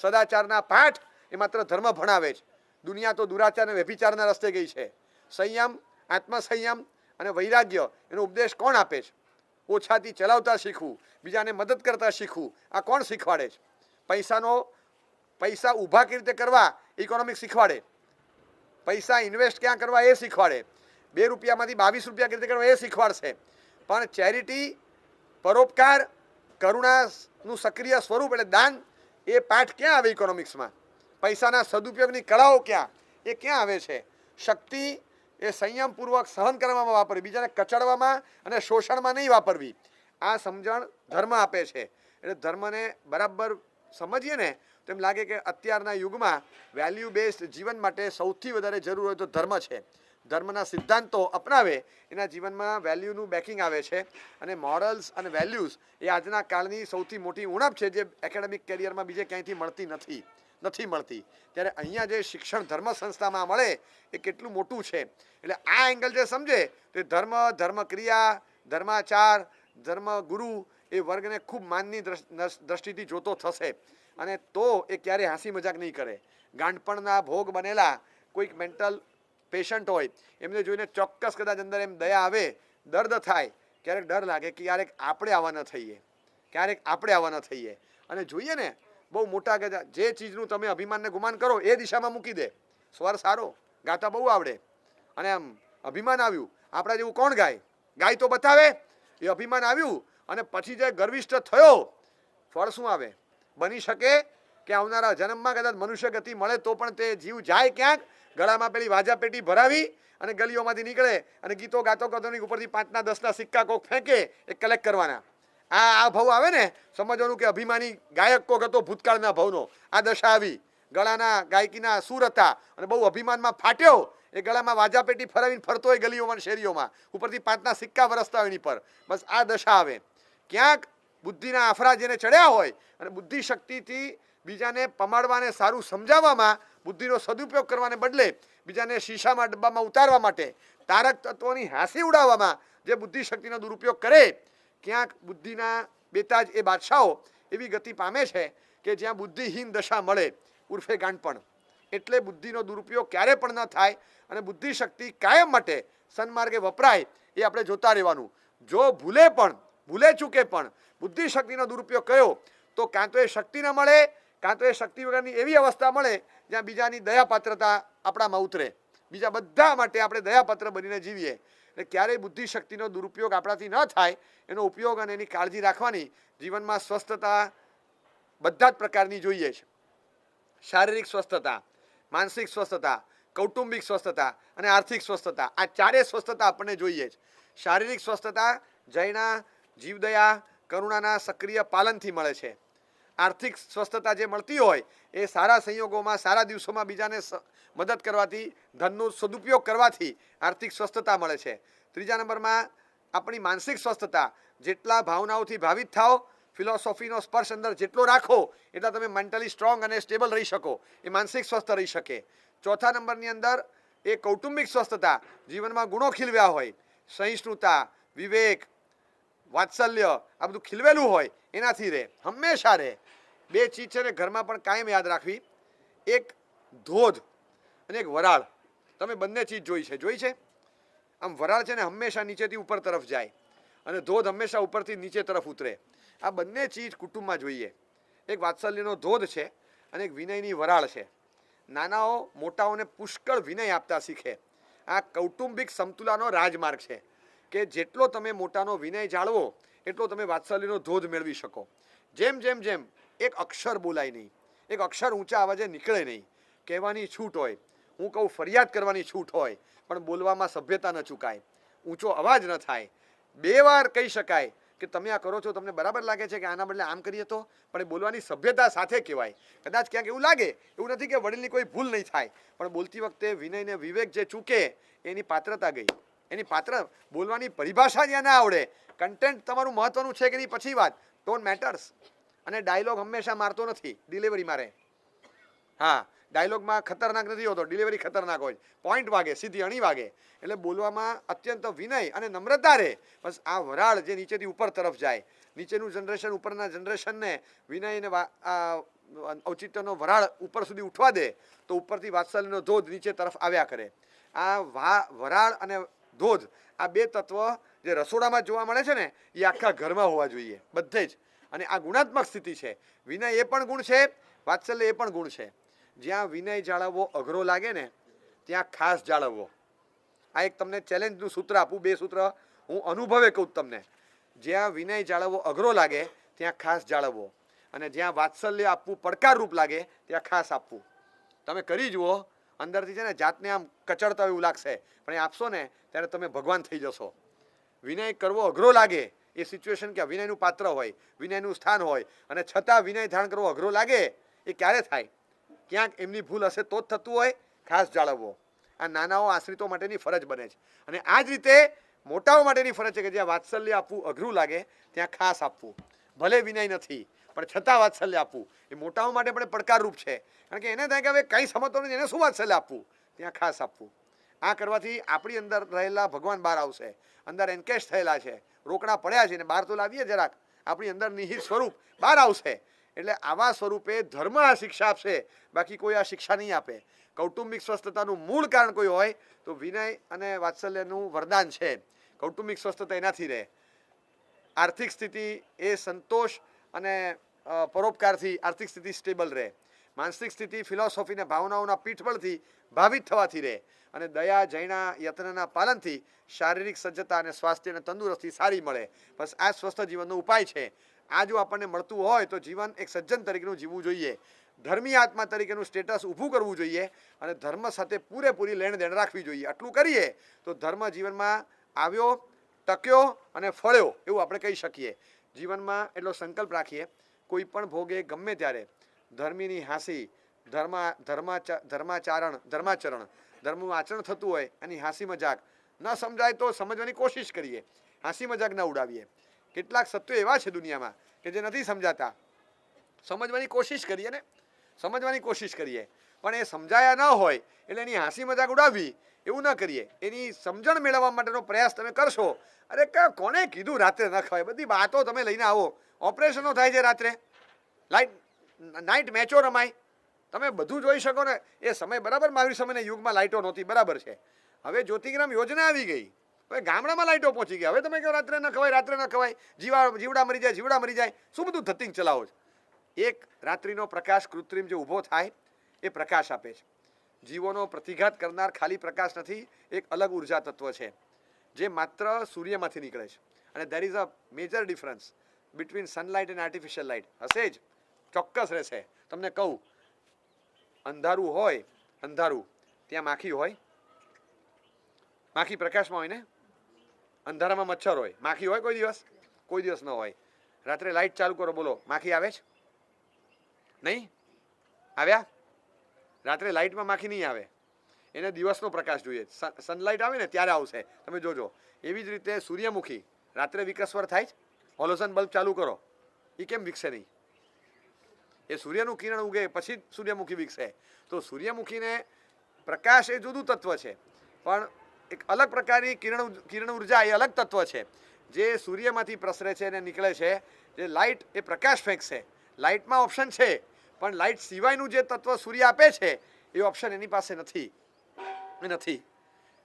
સદાચારના પાઠ એ માત્ર ધર્મ ભણાવે છે. દુનિયા તો દુરાચાર અને વ્યભિચારના રસ્તે ગઈ છે. સંયમ, આત્મસંયમ અને વૈરાગ્ય એનો ઉપદેશ કોણ આપે છે? ઓછાથી ચલાવતા શીખવું, બીજાને મદદ કરતા શીખવું, આ કોણ શીખવાડે છે? પૈસા ઊભા કેવી રીતે કરવા ઇકોનોમિક્સ શીખવાડે. પૈસા ઇન્વેસ્ટ ક્યાં કરવા એ શીખવાડે. 2 રૂપિયામાંથી 22 રૂપિયા કેવી રીતે કરવા એ શીખવાડશે. પણ ચેરિટી, પરોપકાર, કરુણાનું સક્રિય સ્વરૂપ એટલે દાન, એ પાઠ ક્યાં આવે ઇકોનોમિક્સમાં? પૈસાના સદુપયોગની કળાઓ ક્યાં? એ ક્યાં આવે છે? શક્તિ એ સંયમપૂર્વક સહન કરવામાં વાપરવી, બીજાને કચડવામાં અને શોષણમાં નહીં વાપરવી. આ સમજણ ધર્મ આપે છે. એટલે ધર્મને બરાબર સમજીએ ને તો એમ લાગે કે અત્યારના યુગમાં વેલ્યુ બેઝડ જીવન માટે સૌથી વધારે જરૂર હોય તો ધર્મ છે. ધર્મના સિદ્ધાંતો અપનાવે એના જીવનમાં વેલ્યુનું બેકિંગ આવે છે. અને મોરલ્સ અને વેલ્યુઝ એ આજના કાળની સૌથી મોટી ઉણપ છે, જે એકેડેમિક કેરિયરમાં બીજે ક્યાંયથી મળતી નથી મળતી. ત્યારે અહીંયા જે શિક્ષણ ધર્મ સંસ્થામાં મળે એ કેટલું મોટું છે. એટલે આ એંગલ જે સમજે તો ધર્મ, ધર્મક્રિયા, ધર્માચાર, ધર્મગુરુ એ વર્ગને ખૂબ માનની દ્રષ્ટિથી જોતો થશે. અને તો એ ક્યારે હાંસી મજાક નહીં કરે. ગાંડપણના ભોગ બનેલા કોઈક મેન્ટલ પેશન્ટ હોય એમને જોઈને ચોક્કસ કદાચ અંદર એમ દયા આવે, દર્દ થાય, ક્યારેક ડર લાગે કે ક્યારેક આપણે આવા ન થઈએ. અને જોઈએ ને બહુ મોટા ગજા, જે ચીજનું તમે અભિમાનને ગુમાન કરો એ દિશામાં મૂકી દે. સ્વર સારો, ગાતા બહુ આવડે, અને આમ અભિમાન આવ્યું. આપણા જેવું કોણ ગાય? ગાય તો બતાવે. એ અભિમાન આવ્યું અને પછી જે ગર્વિષ્ઠ થયો, ફળ શું આવે? બની શકે કે આવનારા જન્મમાં કદાચ મનુષ્ય ગતિ મળે તો પણ તે જીવ જાય ક્યાંક, ગળામાં પેલી વાજા પેટી ભરાવી અને ગલીઓમાંથી નીકળે અને ગીતો ગાતો ઉપરથી 5ના 10ના સિક્કા કોક ફેંકે, એ કલેક્ટ કરવાના. આ ભાવ આવે ને, સમજવાનું કે અભિમાની ગાયક કોક હતો ભૂતકાળના ભાવનો. આ દશા આવી, ગળાના ગાયકીના સૂર હતા અને બહુ અભિમાનમાં ફાટ્યો. એ ગળામાં વાજા પેટી ફરાવીને ફરતો હોય ગલીઓમાં, શેરીઓમાં, ઉપરથી 5ના સિક્કા વરસતા હોય એની પર. બસ આ દશા આવે. ક્યાંક બુદ્ધિના આફરા જેને ચડ્યા હોય અને બુદ્ધિ શક્તિથી બીજાને પમાડવાને, સારું સમજાવવામાં, બુદ્ધિનો સદુપયોગ કરવાને બદલે બીજાને શીશામાં, ડબ્બામાં ઉતારવા માટે, તારક તત્વોની હાંસી ઉડાવવામાં જે બુદ્ધિ શક્તિનો દુરુપયોગ કરે, ક્યાંક બુદ્ધિના બેતાજ એ બાદશાહો એવી ગતિ પામે છે કે જ્યાં બુદ્ધિહીન દશા મળે, ઉર્ફે ગાંડપણ. એટલે બુદ્ધિનો દુરુપયોગ ક્યારે પણ ન થાય અને બુદ્ધિ શક્તિ કાયમ માટે સન્માર્ગે વપરાય એ આપણે જોતા રહેવાનું. જો ભૂલે ચૂકે પણ બુદ્ધિ શક્તિનો દુરુપયોગ કર્યો તો કાં તો એ શક્તિ ન મળે, કાં તો એ શક્તિ વગરની એવી અવસ્થા મળે જ્યાં બીજાની દયાપાત્રતા આપણામાં ઉતરે. બીજા બધા માટે આપણે દયાપાત્ર બનીને જીવીએ. એટલે ક્યારેય બુદ્ધિ શક્તિનો દુરુપયોગ આપણાથી ન થાય એનો ઉપયોગ અને એની કાળજી રાખવાની. જીવનમાં સ્વસ્થતા બધા જ પ્રકારની જોઈએ છે. શારીરિક સ્વસ્થતા, માનસિક સ્વસ્થતા, કૌટુંબિક સ્વસ્થતા અને આર્થિક સ્વસ્થતા, આ ચારે સ્વસ્થતા આપણને જોઈએ જ. શારીરિક સ્વસ્થતા જયના, જીવદયા, કરુણાના સક્રિય પાલનથી મળે છે. આર્થિક સ્વસ્થતા જે મળતી હોય એ સારા સંયોગોમાં, સારા દિવસોમાં બીજાને મદદ કરવાથી, ધનનો સદુપયોગ કરવાથી આર્થિક સ્વસ્થતા મળે છે. ત્રીજા નંબરમાં આપણી માનસિક સ્વસ્થતા, જેટલા ભાવનાઓથી ભાવિત થાઓ, ફિલોસોફીનો સ્પર્શ અંદર જેટલો રાખો એટલા તમે મેન્ટલી સ્ટ્રોંગ અને સ્ટેબલ રહી શકો, એ માનસિક સ્વસ્થ રહી શકે. ચોથા નંબરની અંદર એ કૌટુંબિક સ્વસ્થતા, જીવનમાં ગુણો ખીલવ્યા હોય, સહિષ્ણુતા, વિવેક, વાત્સલ્ય, આ બધું ખીલવેલું હોય એનાથી રહે, હંમેશા રહે. બે ચીજ છે ને ઘરમાં પણ કાયમ યાદ રાખવી, એક ધોધ અને એક વરાળ. તમે બંને ચીજ જોઈ છે. આમ વરાળ છે ને હંમેશા નીચેથી ઉપર તરફ જાય અને ધોધ હંમેશા ઉપરથી નીચે તરફ ઉતરે. આ બંને ચીજ કુટુંબમાં જોઈએ. એક વાત્સલ્યનો ધોધ છે અને એક વિનયની વરાળ છે. નાનાઓ મોટાઓને પુષ્કળ વિનય આપતા શીખે. આ કૌટુંબિક સમતુલાનો રાજમાર્ગ છે કે જેટલો તમે મોટાનો વિનય જાળવો એટલો તમે વાત્સલ્યનો ધોધ મેળવી શકો. જેમ જેમ જેમ એક અક્ષર બોલાય નહીં, એક અક્ષર ઊંચા અવાજે નીકળે નહીં, કહેવાની છૂટ હોય, હું કહું ફરિયાદ કરવાની છૂટ હોય, પણ બોલવામાં સભ્યતા ન ચૂકાય, ઊંચો અવાજ ન થાય, 2 વાર કહી શકાય કે તમે આ કરો છો, તમને બરાબર લાગે છે કે આના બદલે આમ કરીએ તો, પણ એ બોલવાની સભ્યતા સાથે કહેવાય. કદાચ ક્યાંક એવું લાગે, એવું નથી કે વડીલની કોઈ ભૂલ નહીં થાય, પણ બોલતી વખતે વિનય ને વિવેક જે ચૂકે એની પાત્રતા ગઈ. એની બોલવાની પરિભાષા જ્યાં ના આવડે, કન્ટેન્ટ તમારું મહત્વનું છે કે નહીં પછી વાત, ટોન મેટર્સ. અને ડાયલોગ હંમેશા મારતો નથી, ડિલિવરી મારે. હા, ડાયલોગમાં ખતરનાક નથી હોતો, ડિલિવરી ખતરનાક હોય, પોઈન્ટ વાગે, સીધી અણી વાગે. એટલે બોલવામાં અત્યંત વિનય અને નમ્રતા રહે. બસ આ વરાળ જે નીચેથી ઉપર તરફ જાય, નીચેનું જનરેશન ઉપરના જનરેશનને વિનય અને ઔચિત્યનો વરાળ ઉપર સુધી ઉઠવા દે તો ઉપરથી વાત્સલ્યનો ધોધ નીચે તરફ આવ્યા કરે. આ વરાળ અને ધોધ, આ બે તત્વ જે રસોડામાં જોવા મળે છે ને એ આખા ઘરમાં હોવા જોઈએ, બધે જ. અને આ ગુણાત્મક સ્થિતિ છે. વિનય એ પણ ગુણ છે, વાત્સલ્ય એ પણ ગુણ છે. જ્યાં વિનય જાળવવો અઘરો લાગે ને ત્યાં ખાસ જાળવવો. આ એક તમને ચેલેન્જનું સૂત્ર આપું, 2 સૂત્ર હું અનુભવે કહું તમને. જ્યાં વિનય જાળવવો અઘરો લાગે ત્યાં ખાસ જાળવવો, અને જ્યાં વાત્સલ્ય આપવું પડકારરૂપ લાગે ત્યાં ખાસ આપવું. તમે કરી જુઓ, અંદરથી છે ને જાતને આમ કચડતા એવું લાગશે, પણ એ આપશો ને ત્યારે તમે ભગવાન થઈ જશો. વિનય કરવો અઘરો લાગે એ સિચ્યુએશન કે વિનયનું પાત્ર હોય, વિનયનું સ્થાન હોય, અને છતાં વિનય ધારણ કરવો અઘરો લાગે એ ક્યારે થાય? ક્યાંક એમની ભૂલ હશે તો જ થતું હોય. ખાસ જાળવવો. આ નાનાઓ આશ્રિતો માટેની ફરજ બને છે. અને આ જ રીતે મોટાઓ માટેની ફરજ છે કે જ્યાં વાત્સલ્ય આપવું અઘરું લાગે ત્યાં ખાસ આપવું. ભલે વિનય નથી પણ છતાં વાત્સલ્ય આપવું એ મોટાઓ માટે પણ પડકારરૂપ છે. કારણ કે એને થાય કે હવે કંઈ સમજતો નથી, એને શું વાત્સલ્ય આપવું? ત્યાં ખાસ આપવું. આ કરવાથી આપણી અંદર રહેલા ભગવાન બહાર આવશે. અંદર એન્કેશ થયેલા છે, રોકડા પડ્યા છે, ને બહાર તો લાવીએ જરાક, આપણી અંદર નિહિત સ્વરૂપ બહાર આવશે. એટલે આવા સ્વરૂપે ધર્મ આ શિક્ષા આપશે, બાકી કોઈ આ શિક્ષા નહીં આપે. કૌટુંબિક સ્વસ્થતાનું મૂળ કારણ કોઈ હોય તો વિનય અને વાત્સલ્યનું વરદાન છે. કૌટુંબિક સ્વસ્થતા એનાથી રહે. આર્થિક સ્થિતિ એ સંતોષ અને પરોપકારથી આર્થિક સ્થિતિ સ્ટેબલ રહે. માનસિક સ્થિતિ ફિલોસોફી અને ભાવનાઓના પીઠબળથી ભાવિત થવાથી રહે. અને દયા, જૈના, યત્નના પાલનથી શારીરિક સજ્જતા અને સ્વાસ્થ્ય અને તંદુરસ્તી સારી મળે. બસ આ સ્વસ્થ જીવનનો ઉપાય છે. આ જો આપણને મળતું હોય તો જીવન એક સજ્જન તરીકેનું જીવવું જોઈએ, ધર્મી આત્મા તરીકેનું સ્ટેટસ ઊભું કરવું જોઈએ, અને ધર્મ સાથે પૂરેપૂરી લેણ દેણ રાખવી જોઈએ. આટલું કરીએ તો ધર્મ જીવનમાં આવ્યો, ટક્યો અને ફળ્યો એવું આપણે કહી શકીએ. જીવનમાં એટલો સંકલ્પ રાખીએ, કોઈ પણ ભોગે ગમે ત્યારે ધર્મીની હાંસી, ધર્માચરણ, ધર્મનું આચરણ થતું હોય એની હાંસી મજાક ન સમજાય તો સમજવાની કોશિશ કરીએ, હાંસી મજાક ન ઉડાવીએ. કેટલાક સત્યો એવા છે દુનિયામાં કે જે નથી સમજાતા, સમજવાની કોશિશ કરીએ ને, સમજવાની કોશિશ કરીએ, પણ એ સમજાયા ન હોય એટલે એની હાંસી મજાક ઉડાવવી એવું ન કરીએ. એની સમજણ મેળવવા માટેનો પ્રયાસ તમે કરશો. અરે કોને કીધું રાત્રે ન ખવાય? બધી વાતો તમે લઈને આવો. ઓપરેશનો થાય છે રાત્રે, નાઇટ મેચો રમાય, તમે બધું જોઈ શકો ને. એ સમય બરાબર મહાવીર સમયના યુગમાં લાઇટો નહોતી, બરાબર છે. હવે જ્યોતિગ્રામ યોજના આવી ગઈ, હવે ગામડામાં લાઇટો પહોંચી ગયા. હવે તમે કહો રાત્રે ન ખવાય, રાત્રે ન ખવાય, જીવડા મરી જાય, જીવડા મરી જાય, શું બધું ધતિંગ ચલાવો છો? એક રાત્રિનો પ્રકાશ કૃત્રિમ જે ઊભો થાય એ પ્રકાશ આપે છે. જીવોનો પ્રતિઘાત કરનાર ખાલી પ્રકાશ નથી, એક અલગ ઉર્જા તત્વ છે જે માત્ર સૂર્યમાંથી નીકળે છે. અને there is a major difference between sunlight and artificial light. હશે જ, ચોક્કસ રહેશે. તમને કહું, અંધારું હોય અંધારું, ત્યાં માખી હોય? માખી પ્રકાશમાં હોય ને? અંધારામાં મચ્છર હોય, માખી હોય કોઈ દિવસ? કોઈ દિવસ ન હોય. રાત્રે લાઇટ ચાલુ કરો, બોલો માખી આવે છે? નહીં આવ્યા? રાત્રે લાઇટમાં માખી નહીં આવે, એને દિવસનો પ્રકાશ જોઈએ, સનલાઇટ આવે ને ત્યારે આવશે, તમે જોજો. એવી જ રીતે સૂર્યમુખી રાત્રે વિકસવર થાય છે, હોલોજન બલ્બ ચાલુ કરો, એ કેમ વિકસે નહીં? એ સૂર્યનું કિરણ ઉગે પછી સૂર્યમુખી વિકસે. તો સૂર્યમુખીને પ્રકાશ એ જુદું તત્વ છે, પણ એક અલગ પ્રકારની કિરણ ઉર્જા એ અલગ તત્વ છે જે સૂર્યમાંથી પ્રસરે છે અને નીકળે છે. જે લાઇટ એ પ્રકાશ ફેંકશે, લાઇટમાં ઓપ્શન છે, પણ લાઇટ સિવાયનું જે તત્વ સૂર્ય આપે છે એ ઓપ્શન એની પાસે નથી.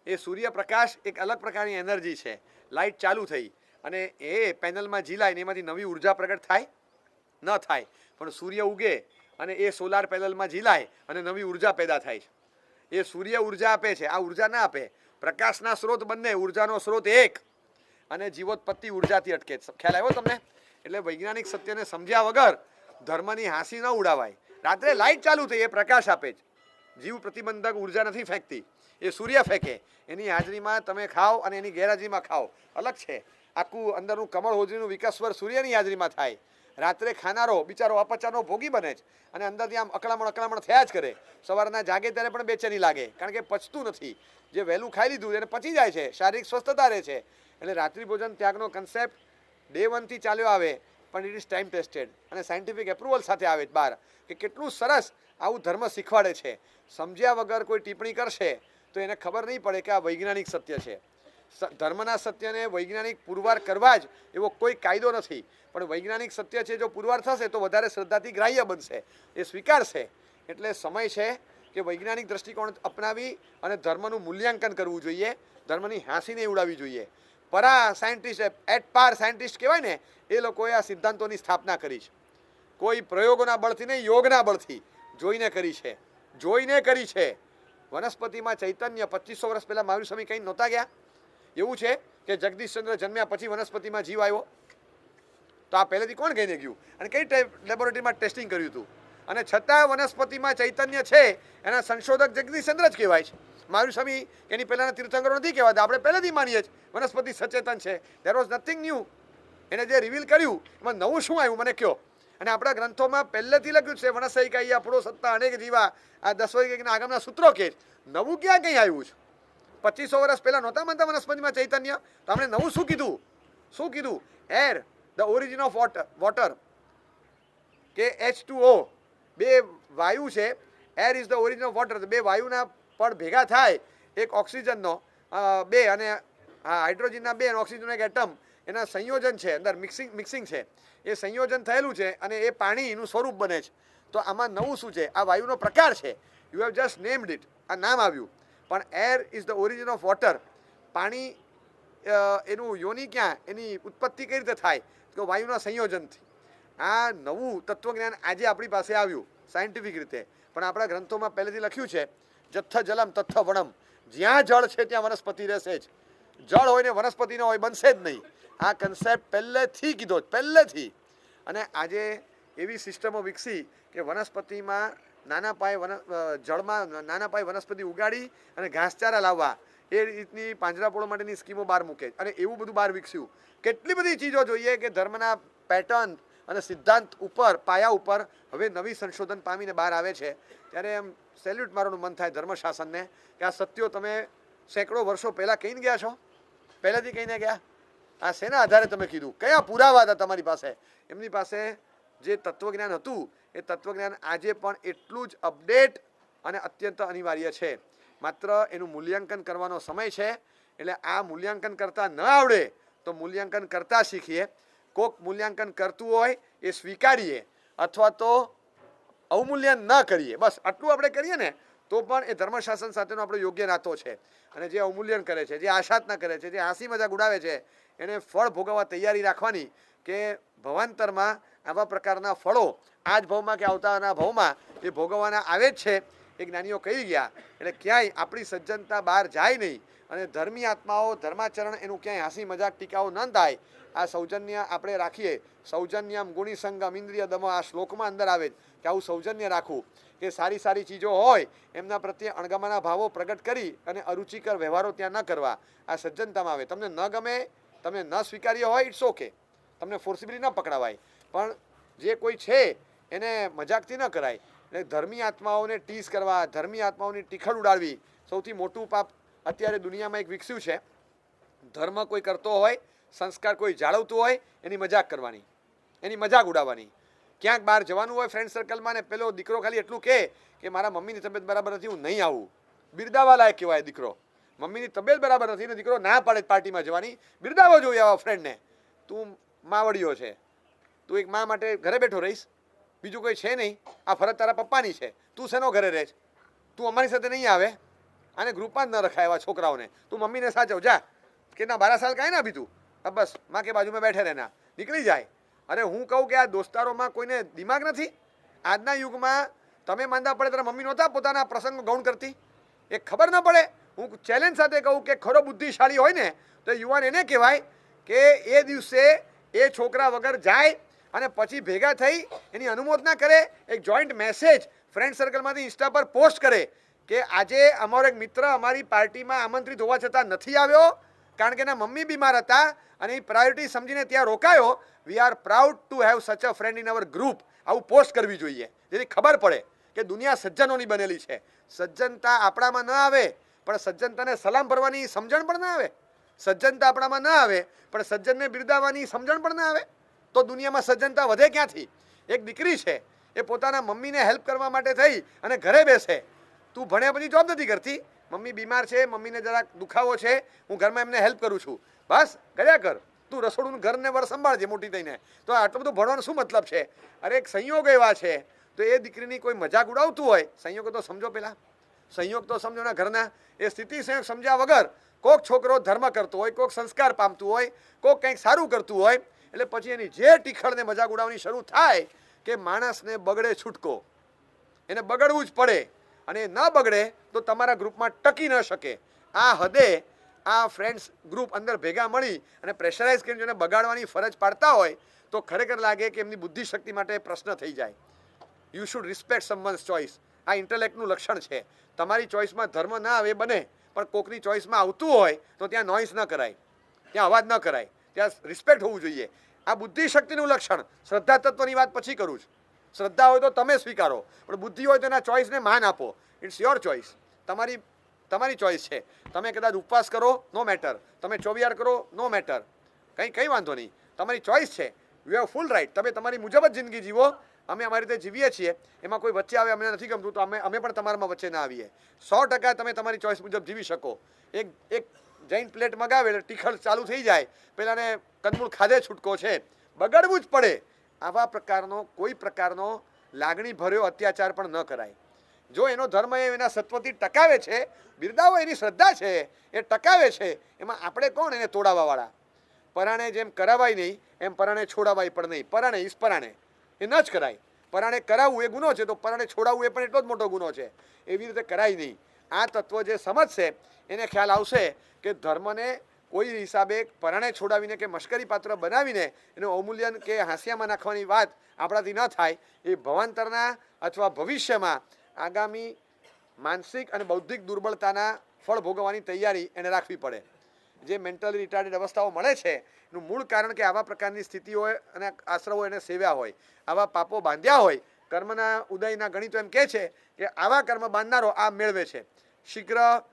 એ સૂર્યપ્રકાશ એક અલગ પ્રકારની એનર્જી છે. લાઇટ ચાલુ થઈ અને એ પેનલમાં ઝીલાય ને એમાંથી નવી ઉર્જા પ્રગટ થાય? ન થાય. પણ સૂર્ય ઉગે અને એ સોલાર પેનલમાં ઝીલાય અને નવી ઉર્જા પેદા થાય છે. એ સૂર્ય ઉર્જા આપે છે, આ ઉર્જા ના આપે. પ્રકાશના સ્ત્રોત બંને, ઉર્જાનો સ્ત્રોત એક, અને જીવોત્પત્તિ ઉર્જાથી અટકે. ખ્યાલ આવ્યો તમને? એટલે વૈજ્ઞાનિક સત્યને સમજ્યા વગર ધર્મની હાંસી ન ઉડાવાય. રાત્રે લાઇટ ચાલુ થઈ, એ પ્રકાશ આપે છે, જીવ પ્રતિબંધક ઉર્જા નથી ફેંકતી, એ સૂર્ય ફેંકે. એની હાજરીમાં તમે ખાઓ અને એની ગેરહાજરીમાં ખાઓ, અલગ છે. આખું અંદરનું કમળ હોજરીનું વિકાસવર સૂર્યની હાજરીમાં થાય. રાત્રે ખાનારો બિચારો અપચાનો ભોગી બને છે અને અંદરથી આમ અકળામણ થયા જ કરે. સવારના જાગે ત્યારે પણ બેચેની લાગે, કારણ કે પચતું નથી. જે વહેલું ખાઈ લીધું એને પચી જાય છે, શારીરિક સ્વસ્થતા રહે છે. એટલે રાત્રિ ભોજન ત્યાગનો કન્સેપ્ટ ડે 1થી ચાલ્યો આવે, પણ ઇટ ઇઝ ટાઈમ ટેસ્ટેડ અને સાયન્ટિફિક એપ્રુવલ સાથે આવે છે બહાર, કે કેટલું સરસ આવું ધર્મ શીખવાડે છે. સમજ્યા વગર કોઈ ટિપ્પણી કરશે તો એને ખબર નહીં પડે કે આ વૈજ્ઞાનિક સત્ય છે. ધર્મના સત્યને વૈજ્ઞાનિક પુરવાર કરવા જ એવો કોઈ કાયદો નથી, પણ વૈજ્ઞાનિક સત્ય છે જો પુરવાર થશે તો વધારે શ્રદ્ધાથી ગ્રાહ્ય બનશે, એ સ્વીકારશે. એટલે સમય છે કે વૈજ્ઞાનિક દ્રષ્ટિકોણ અપનાવી અને ધર્મનું મૂલ્યાંકન કરવું જોઈએ, ધર્મની હાંસીને ઉડાવવી જોઈએ. પરા સાયન્ટિસ્ટ, એટ પાર સાયન્ટિસ્ટ કહેવાય ને, એ લોકોએ આ સિદ્ધાંતોની સ્થાપના કરી છે. કોઈ પ્રયોગોના બળથી નહીં, યોગના બળથી જોઈને કરી છે. વનસ્પતિમાં ચૈતન્ય 2500 વર્ષ પહેલાં મહાવીર સ્વામી કંઈ નહોતા ગયા? એવું છે કે જગદીશચંદ્ર જન્મ્યા પછી વનસ્પતિમાં જીવ આવ્યો? તો આ પહેલેથી કોણ કહીને ગયું અને કઈ લેબોરેટરીમાં ટેસ્ટિંગ કર્યું હતું? અને છતાં વનસ્પતિમાં ચૈતન્ય છે, એના સંશોધક જગદીશચંદ્ર જ કહેવાય છે. મહાવીર સ્વામી એની પહેલાના તીર્થંકરો નથી કહેવાતા. આપણે પહેલેથી માનીએ છીએ વનસ્પતિ સચેતન છે. There was nothing new. એને જે રિવીલ કર્યું એમાં નવું શું આવ્યું મને કહો? અને આપણા ગ્રંથોમાં પહેલેથી લખ્યું છે વનસૈકા આપણો સત્તા અનેક જીવા, આ 10 વાગ્યાના આગમના સૂત્રો કે નવું ક્યાં કંઈ આવ્યું છે? 2500 વર્ષ પહેલા નહોતા માનતા વનસ્પતિમાં ચૈતન્ય? તો આપણે નવું શું કીધું? Air, the origin of water, કે H2O, બે વાયુ છે. Air is the origin of water. બે વાયુના પડ ભેગા થાય, એક ઓક્સિજનનો બે અને હાઇડ્રોજનના બે અને ઓક્સિજનનો એક એટમ, એના સંયોજન છે, અંદર મિક્સિંગ છે. એ સંયોજન થયેલું છે અને એ પાણીનું સ્વરૂપ બને છે. તો આમાં નવું શું છે? આ વાયુનો પ્રકાર છે. You have just named it, આ નામ આવ્યું. પણ air is the origin of water. પાણી એનું યોની ક્યાં, એની ઉત્પત્તિ કઈ રીતે થાય? તો વાયુના સંયોજનથી. આ નવું તત્વજ્ઞાન આજે આપણી પાસે આવ્યું સાયન્ટિફિક રીતે, પણ આપણા ગ્રંથોમાં પહેલેથી લખ્યું છે જથ્થ જલમ તથ્થ વણમ. જ્યાં જળ છે ત્યાં વનસ્પતિ રહેશે જ. જળ હોય ને વનસ્પતિ ન હોય, બનશે જ નહીં. આ કન્સેપ્ટ પહેલેથી કીધો, પહેલેથી. અને આજે એવી સિસ્ટમો વિકસી કે વનસ્પતિમાં નાના પાયે જળમાં નાના પાયે વનસ્પતિ ઉગાડી અને ઘાસચારા લાવવા, એ રીતની પાંજરાપોળો માટેની સ્કીમો બહાર મૂકે. અને એવું બધું બહાર વિકસ્યું. કેટલી બધી ચીજો જોઈએ કે ધર્મના પેટર્ન અને સિદ્ધાંત ઉપર, પાયા ઉપર હવે નવી સંશોધન પામીને બહાર આવે છે. ત્યારે એમ સેલ્યુટ મારવાનું મન થાય ધર્મશાસનને, કે આ સત્યો તમે સેંકડો વર્ષો પહેલાં કહીને ગયા છો? પહેલેથી કહીને ગયા? આ શેના આધારે તમે કીધું? કયા પુરાવા હતા તમારી પાસે? એમની પાસે જે તત્વજ્ઞાન હતું એ તત્વજ્ઞાન આજે પણ એટલું જ અપડેટ અને અત્યંત અનિવાર્ય છે. માત્ર એનું મૂલ્યાંકન કરવાનો સમય છે. એટલે આ મૂલ્યાંકન કરતા ન આવડે તો મૂલ્યાંકન કરતા શીખીએ. કોક મૂલ્યાંકન કરતું હોય એ સ્વીકારીએ, અથવા તો અવમૂલ્યન ન કરીએ. બસ આટલું આપણે કરીએ ને તો પણ એ ધર્મશાસન સાથેનો આપણો યોગ્ય નાતો છે. અને જે અવમૂલ્યન કરે છે, જે આશાતના કરે છે, જે હાંસી મજાક ઉડાવે છે, એને ફળ ભોગવવા તૈયારી રાખવાની, કે ભવાંતરમાં આવા પ્રકારના ફળો આ જ ભાવમાં કે આવતાના ભાવમાં એ ભોગવવાના આવે જ છે. એ જ્ઞાનીઓ કહી ગયા. એટલે ક્યાંય આપણી સજ્જનતા બહાર જાય નહીં અને ધર્મી આત્માઓ, ધર્માચરણ એનું ક્યાંય હાંસી મજાક ટીકાઓ ન થાય. આ સૌજન્ય આપણે રાખીએ. સૌજન્યમ ગુણિસંગમ ઇન્દ્રિય દમ, આ શ્લોકમાં અંદર આવે કે આવું સૌજન્ય રાખવું. કે સારી સારી ચીજો હોય એમના પ્રત્યે અણગમાના ભાવો પ્રગટ કરી અને અરુચિકર વ્યવહારો ત્યાં ન કરવા, આ સજ્જનતામાં આવે. તમને ન ગમે, તમને ન સ્વીકાર્ય હોય, ઇટ્સ ઓકે, તમને ફોર્સિબલી ન પકડાવાય, પણ જે કોઈ છે એને મજાકથી ન કરાય. એટલે ધર્મી આત્માઓને ટીઝ કરવા, ધર્મી આત્માઓની ટીખળ ઉડાડવી સૌથી મોટું પાપ અત્યારે દુનિયામાં એક વિકસ્યું છે. ધર્મ કોઈ કરતો હોય, સંસ્કાર કોઈ જાળવતું હોય, એની મજાક કરવાની, એની મજાક ઉડાવવાની. ક્યાંક બહાર જવાનું હોય ફ્રેન્ડ સર્કલમાં ને પેલો દીકરો ખાલી એટલું કહે કે મારા મમ્મીની તબિયત બરાબર નથી, હું નહીં આવું, બિરદાવા લાયક કહેવાય દીકરો. મમ્મીની તબિયત બરાબર નથી ને દીકરો ના પાડે પાર્ટીમાં જવાની, બિરદાવો જોઈએ આવા ફ્રેન્ડને. તું માવડીયો છે, તું એક મા માટે ઘરે બેઠો રહીશ, બીજું કોઈ છે નહીં, આ ફરજ તારા પપ્પાની છે, તું શેનો ઘરે રહેશ, તું અમારી સાથે નહીં આવે, આને ગ્રુપમાં જ ન રખાય એવા છોકરાઓને, તું મમ્મીને સાચવ જા, કેટલા 12 સાલ કાંઈ ના બીતું, अब बस माँ के बाजू में बैठे रहना, નીકળી જાય. અરે હું કહું કે આ દોસ્તારોમાં કોઈને દિમાગ નથી? આજના યુગમાં તમે માંદા પડે ત્યારે મમ્મી નહોતા પોતાના પ્રસંગ ગૌણ કરતી? એ ખબર ન પડે? હું ચેલેન્જ સાથે કહું કે ખરો બુદ્ધિશાળી હોય ને તો યુવાન એને કહેવાય કે એ દિવસે એ છોકરા વગર જાય અને પછી ભેગા થઈ એની અનુમોદના કરે, એક જોઈન્ટ મેસેજ ફ્રેન્ડ સર્કલમાંથી ઇન્સ્ટા પર પોસ્ટ કરે કે આજે અમારો એક મિત્ર અમારી પાર્ટીમાં આમંત્રિત હોવા છતાં નથી આવ્યો કારણ કે એના મમ્મી બીમાર હતા અને એ પ્રાયોરિટી સમજીને ત્યાં રોકાયો. We are proud to have such a friend in our group. આવું પોસ્ટ કરવી જોઈએ જેથી ખબર પડે કે દુનિયા સજ્જનોની બનેલી છે. સજ્જનતા આપણામાં ન આવે પણ સજ્જનતાને સલામ ભરવાની સમજણ પણ ના આવે, સજ્જનતા આપણામાં ન આવે પણ સજ્જનને બિરદાવવાની સમજણ પણ ના આવે, તો દુનિયામાં સજ્જનતા વધે ક્યાંથી? એક દીકરી છે એ પોતાના મમ્મીને હેલ્પ કરવા માટે થઈ અને ઘરે બેસે, તું ભણ્યા પછી જોબ નથી કરતી, મમ્મી બીમાર છે, મમ્મીને જરાક દુખાવો છે, હું ઘરમાં એમને હેલ્પ કરું છું, બસ કર્યા કર, તું રસોડું ઘરને વર સંભાળજે મોટી થઈને, તો આટલું બધું ભણવાનું શું મતલબ છે? અરે એક સંયોગ એવા છે તો એ દીકરીની કોઈ મજાક ઉડાવતું હોય, સંયોગ તો સમજો, પેલા સંયોગ તો સમજો ને ઘરના, એ સ્થિતિ સંયોગ સમજ્યા વગર કોઈક છોકરો ધર્મ કરતો હોય, કોઈક સંસ્કાર પામતું હોય, કોઈક કંઈક સારું કરતું હોય, એટલે પછી એની જે ટીખળને મજાક ઉડાવવાની શરૂ થાય કે માણસને બગડે છૂટકો, એને બગડવું જ પડે અને ન બગડે તો તમારા ગ્રુપમાં ટકી ન શકે. આ હદે આ ફ્રેન્ડ્સ ગ્રુપ અંદર ભેગા મળી અને પ્રેશરાઇઝ કરીને જેને બગાડવાની ફરજ પાડતા હોય તો ખરેખર લાગે કે એમની બુદ્ધિશક્તિ માટે પ્રશ્ન થઈ જાય. You should respect સમવન્સ choice. આ ઇન્ટેલેક્ટનું લક્ષણ છે. તમારી ચોઇસમાં ધર્મ ના આવે બને, પણ કોકની ચોઇસમાં આવતું હોય તો ત્યાં નોઇઝ ન કરાય, ત્યાં અવાજ ન કરાય, ત્યાં રિસ્પેક્ટ હોવું જોઈએ. આ બુદ્ધિશક્તિનું લક્ષણ. શ્રદ્ધા તત્વની વાત પછી કરું છું. શ્રદ્ધા હોય તો તમે સ્વીકારો, પણ બુદ્ધિ હોય તો એના ચોઇસને માન આપો. ઇટ્સ યોર ચોઇસ, તમારી ચોઇસ છે. તમે કદાચ ઉપવાસ કરો, નો મેટર, તમે ચોવિયાર કરો, નો મેટર, કંઈ વાંધો નહીં, તમારી ચોઇસ છે. You have full right. તમે તમારી મુજબ જ જિંદગી જીવો, અમે અમારી રીતે જીવીએ છીએ. એમાં કોઈ વચ્ચે આવે અમને નથી ગમતું તો અમે પણ તમારામાં વચ્ચે ના આવીએ. 100% તમે તમારી ચોઇસ મુજબ જીવી શકો. એક જૈન પ્લેટ મગાવે એટલે ટીખળ ચાલુ થઈ જાય, પેલાને કંદમૂળ ખાધે છૂટકો છે, બગાડવું જ પડે. આવા પ્રકારનો કોઈ પ્રકારનો લાગણી ભર્યો અત્યાચાર પણ ન કરાય. જો એનો ધર્મ એના સત્વથી ટકાવે છે, બિરદાવો, એની શ્રદ્ધા છે, એ ટકાવે છે, એમાં આપણે કોણ એને તોડાવવાવાળા? પરાણે જેમ કરાવાય નહીં એમ પરાણે છોડાવાય પણ નહીં. પરાણે ઈસ પરાણે એ ન જ કરાય. પરાણે કરાવવું એ ગુનો છે તો પરાણે છોડાવવું એ પણ એટલો જ મોટો ગુનો છે. એવી રીતે કરાય નહીં. આ તત્વ જે સમજશે એને ખ્યાલ આવશે કે ધર્મને કોઈ હિસાબે પરાણે છોડાવીને કે મશ્કરી પાત્ર બનાવીને એનું અવમૂલ્યન કે હાંસિયામાં નાખવાની વાત આપણાથી ન થાય. એ ભવાંતરના અથવા ભવિષ્યમાં આગામી માનસિક અને બૌદ્ધિક દુર્બળતાના ફળ ભોગવવાની તૈયારી એને રાખવી પડે. જે મેન્ટલી રિટાર્ડેડ અવસ્થાઓ મળે છે એનું મૂળ કારણ કે આવા પ્રકારની સ્થિતિઓ અને આશ્રવો એને સેવ્યા હોય, આવા પાપો બાંધ્યા હોય. કર્મના ઉદયના ગણિતો એમ કહે છે કે આવા કર્મ બાંધનારો આ મેળવે છે. શીઘ્ર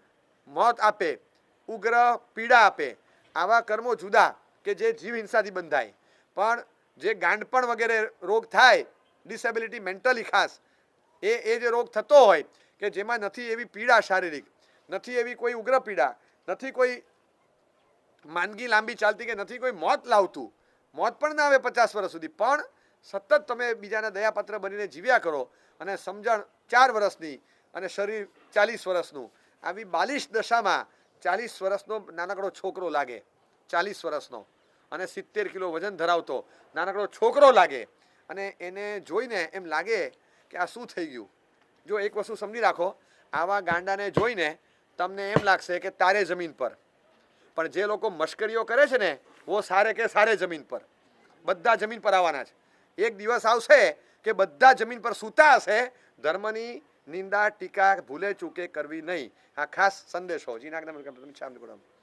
મોત આપે, ઉગ્ર પીડા આપે. આવા કર્મો જુદા કે જે જીવ હિંસાથી બંધાય, પણ જે ગાંડપણ વગેરે રોગ થાય, ડિસેબિલિટી મેન્ટલી ખાસ, એ જે રોગ થતો હોય કે જેમાં નથી એવી પીડા શારીરિક, નથી એવી કોઈ ઉગ્ર પીડા, નથી કોઈ માંદગી લાંબી ચાલતી કે નથી કોઈ મોત લાવતું, મોત પણ ના આવે 50 વર્ષ સુધી, પણ સતત તમે બીજાના દયાપાત્ર બનીને જીવ્યા કરો અને સમજણ 4 વર્ષની અને શરીર 40 વર્ષનું. આવી 42 દશામાં 40 વર્ષનો નાનકડો છોકરો લાગે, 40 વર્ષનો અને 70 કિલો વજન ધરાવતો નાનકડો છોકરો લાગે અને એને જોઈને એમ લાગે કે આ શું થઈ ગયું. જો એક વસ્તુ સમજી રાખો, આવા ગાંડાને જોઈને તમને એમ લાગશે કે તારે જમીન પર, પણ જે લોકો મશ્કરીઓ કરે છે ને વો સારે કે સારે જમીન પર, બધા જમીન પર આવવાના છે. એક દિવસ આવશે કે બધા જમીન પર સૂતા હશે ધર્મની નિંદા ટીકા ભૂલે ચૂકે કરવી નહીં. આ ખાસ સંદેશો જીના તમે